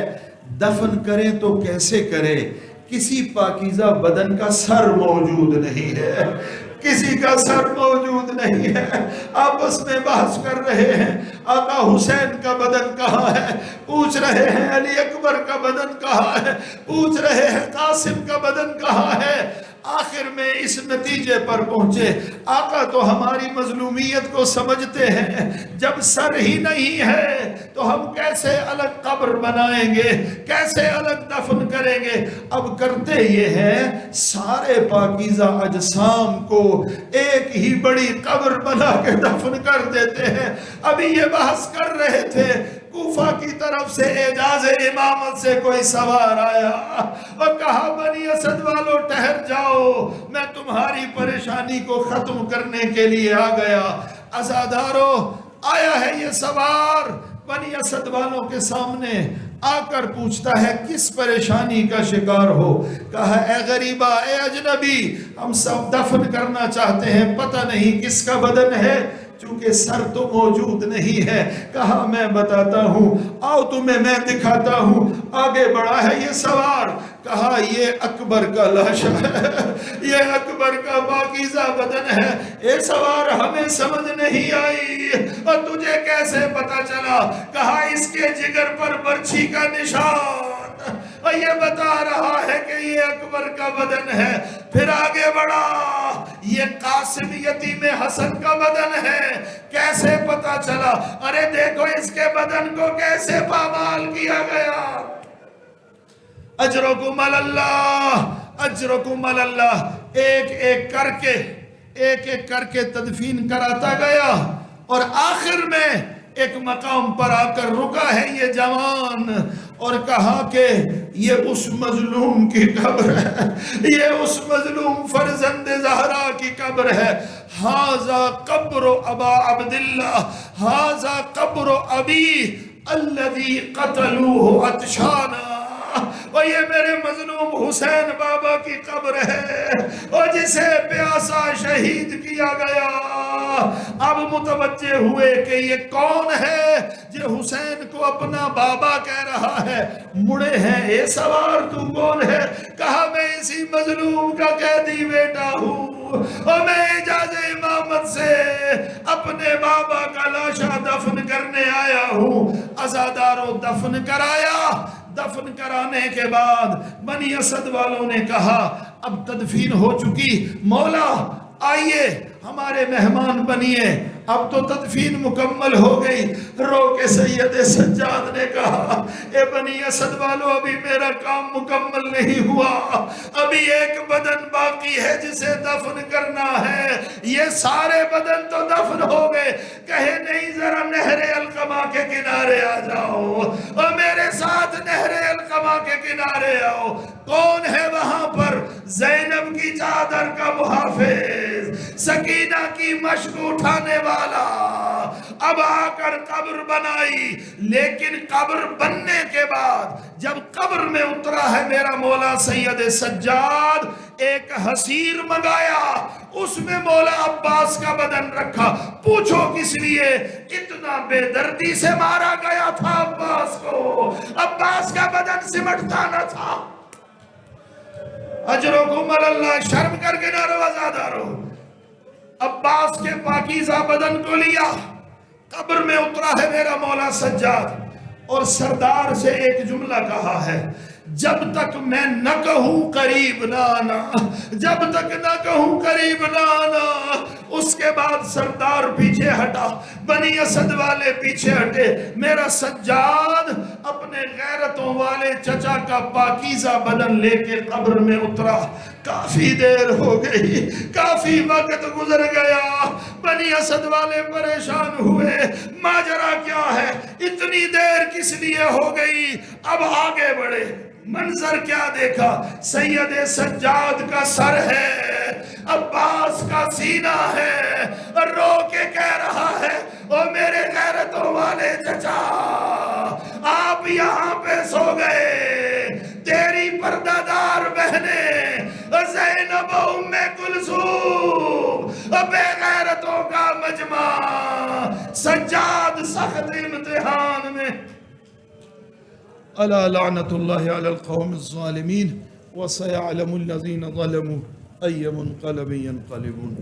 دفن کریں تو کیسے کرے؟ کسی پاکیزہ بدن کا سر موجود نہیں ہے، کسی کا سر موجود نہیں ہے. آپس میں بحث کر رہے ہیں آقا حسین کا بدن کہاں ہے، پوچھ رہے ہیں علی اکبر کا بدن کہاں ہے، پوچھ رہے ہیں قاسم کا بدن کہاں ہے. آخر میں اس نتیجے پر پہنچے آقا تو ہماری مظلومیت کو سمجھتے ہیں، جب سر ہی نہیں ہے تو ہم کیسے الگ قبر بنائیں گے، کیسے الگ دفن کریں گے. اب کرتے یہ ہیں سارے پاکیزہ اجسام کو ایک ہی بڑی قبر بنا کے دفن کر دیتے ہیں. ابھی یہ بحث کر رہے تھے، کوفہ کی طرف سے اعجاز امامت سے کوئی سوار آیا اور کہا بنی اسد والو ٹھہر جاؤ، میں تمہاری پریشانی کو ختم کرنے کے لیے آ گیا. عزادارو آیا ہے یہ سوار بنی اسد والوں کے سامنے آ کر پوچھتا ہے کس پریشانی کا شکار ہو؟ کہا اے غریبہ، اے اجنبی، ہم سب دفن کرنا چاہتے ہیں، پتہ نہیں کس کا بدن ہے، چونکہ سر تو موجود نہیں ہے. کہا میں بتاتا ہوں، آؤ تمہیں میں دکھاتا ہوں. آگے بڑھا ہے یہ سوار، کہا یہ اکبر کا لاشا ہے، یہ اکبر کا پاکیزہ بدن ہے. اے سوار ہمیں سمجھ نہیں آئی، اور تجھے کیسے پتا چلا؟ کہا اس کے جگر پر برچھی کا نشان، اور یہ بتا رہا ہے کہ یہ اکبر کا بدن ہے. پھر آگے بڑھا، یہ قاسم یتیم حسن کا بدن ہے. کیسے پتا چلا؟ ارے دیکھو اس کے بدن کو کیسے پامال کیا گیا. اجرکم اللہ، اجرکم اللہ. ایک ایک کر کے تدفین کراتا گیا، اور آخر میں ایک مقام پر آ کر رکا ہے یہ جوان اور کہا کہ یہ اس مظلوم کی قبر ہے، یہ اس مظلوم فرزند زہرا کی قبر ہے. ھذا قبر ابا عبداللہ، ھذا قبر ابی الذی قتلوہ عطشانا. اور یہ میرے مظلوم حسین بابا کی قبر ہے، اور جسے پیاسا شہید کیا گیا. اب متوجہ ہوئے کہ یہ کون ہے جو حسین کو اپنا بابا کہہ رہا ہے. مڑے ہیں، اے سوار تو کون ہے؟ کہا میں اسی مظلوم کا قیدی بیٹا ہوں، اور میں اعجاز امامت سے اپنے بابا کا لاشا دفن کرنے آیا ہوں. عزادارو دفن کرایا. دفن کرانے کے بعد بنی اسد والوں نے کہا اب تدفین ہو چکی، مولا آئیے ہمارے مہمان بنیے. اب تو تدفین مکمل ہو گئی. رو کے سید سجاد نے کہا اے بنی اسد والو، ابھی میرا کام مکمل نہیں ہوا، ابھی ایک بدن باقی ہے جسے دفن کرنا ہے. یہ سارے بدن تو دفن ہو گئے. کہے نہیں، ذرا نہر القما کے کنارے آ جاؤ، اور میرے ساتھ نہر القما کے کنارے آؤ. کون ہے وہاں پر؟ زینب کی چادر کا محافظ، سکینہ کی مشق اٹھانے والا. اب آ کر قبر بنائی. لیکن قبر بننے کے بعد جب قبر میں اترا ہے میرا مولا سید سجاد، ایک حسیر منگایا، اس میں مولا عباس کا بدن رکھا. پوچھو کس لیے؟ اتنا بے دردی سے مارا گیا تھا عباس کو، عباس کا بدن سمٹتا نہ تھا. اجرکم اللہ. شرم کر کے نہ رو عزادارو. عباس کے پاکیزہ بدن کو لیا، قبر میں اترا ہے میرا مولا سجاد، اور سردار سے ایک جملہ کہا ہے، جب تک میں نہ کہوں قریب نہ آنا، جب تک نہ کہوں قریب نہ آنا. اس کے بعد سردار پیچھے ہٹا، بنی اسد والے پیچھے ہٹے. میرا سجاد اپنے غیرتوں والے چچا کا پاکیزہ بدن لے کے قبر میں اترا. کافی دیر ہو گئی، کافی وقت گزر گیا. بنی اسد والے پریشان ہوئے، ماجرا کیا ہے، اتنی دیر کس لیے ہو گئی؟ اب آگے بڑھے. منظر کیا دیکھا؟ سید سجاد کا سر ہے، عباس کا سینہ ہے، اور رو کے کہہ رہا ہے او میرے غیرتوں والے چچا، آپ یہاں پہ سو گئے. تیری پردہ دار بہنیں زینب ام کلثوم بے غیرتوں کا مجمع سجاد سخت امتحان میں الا لعنت اللہ علی القوم الظالمین وسيعلم الذين ظلموا أي منقلب ينقلبون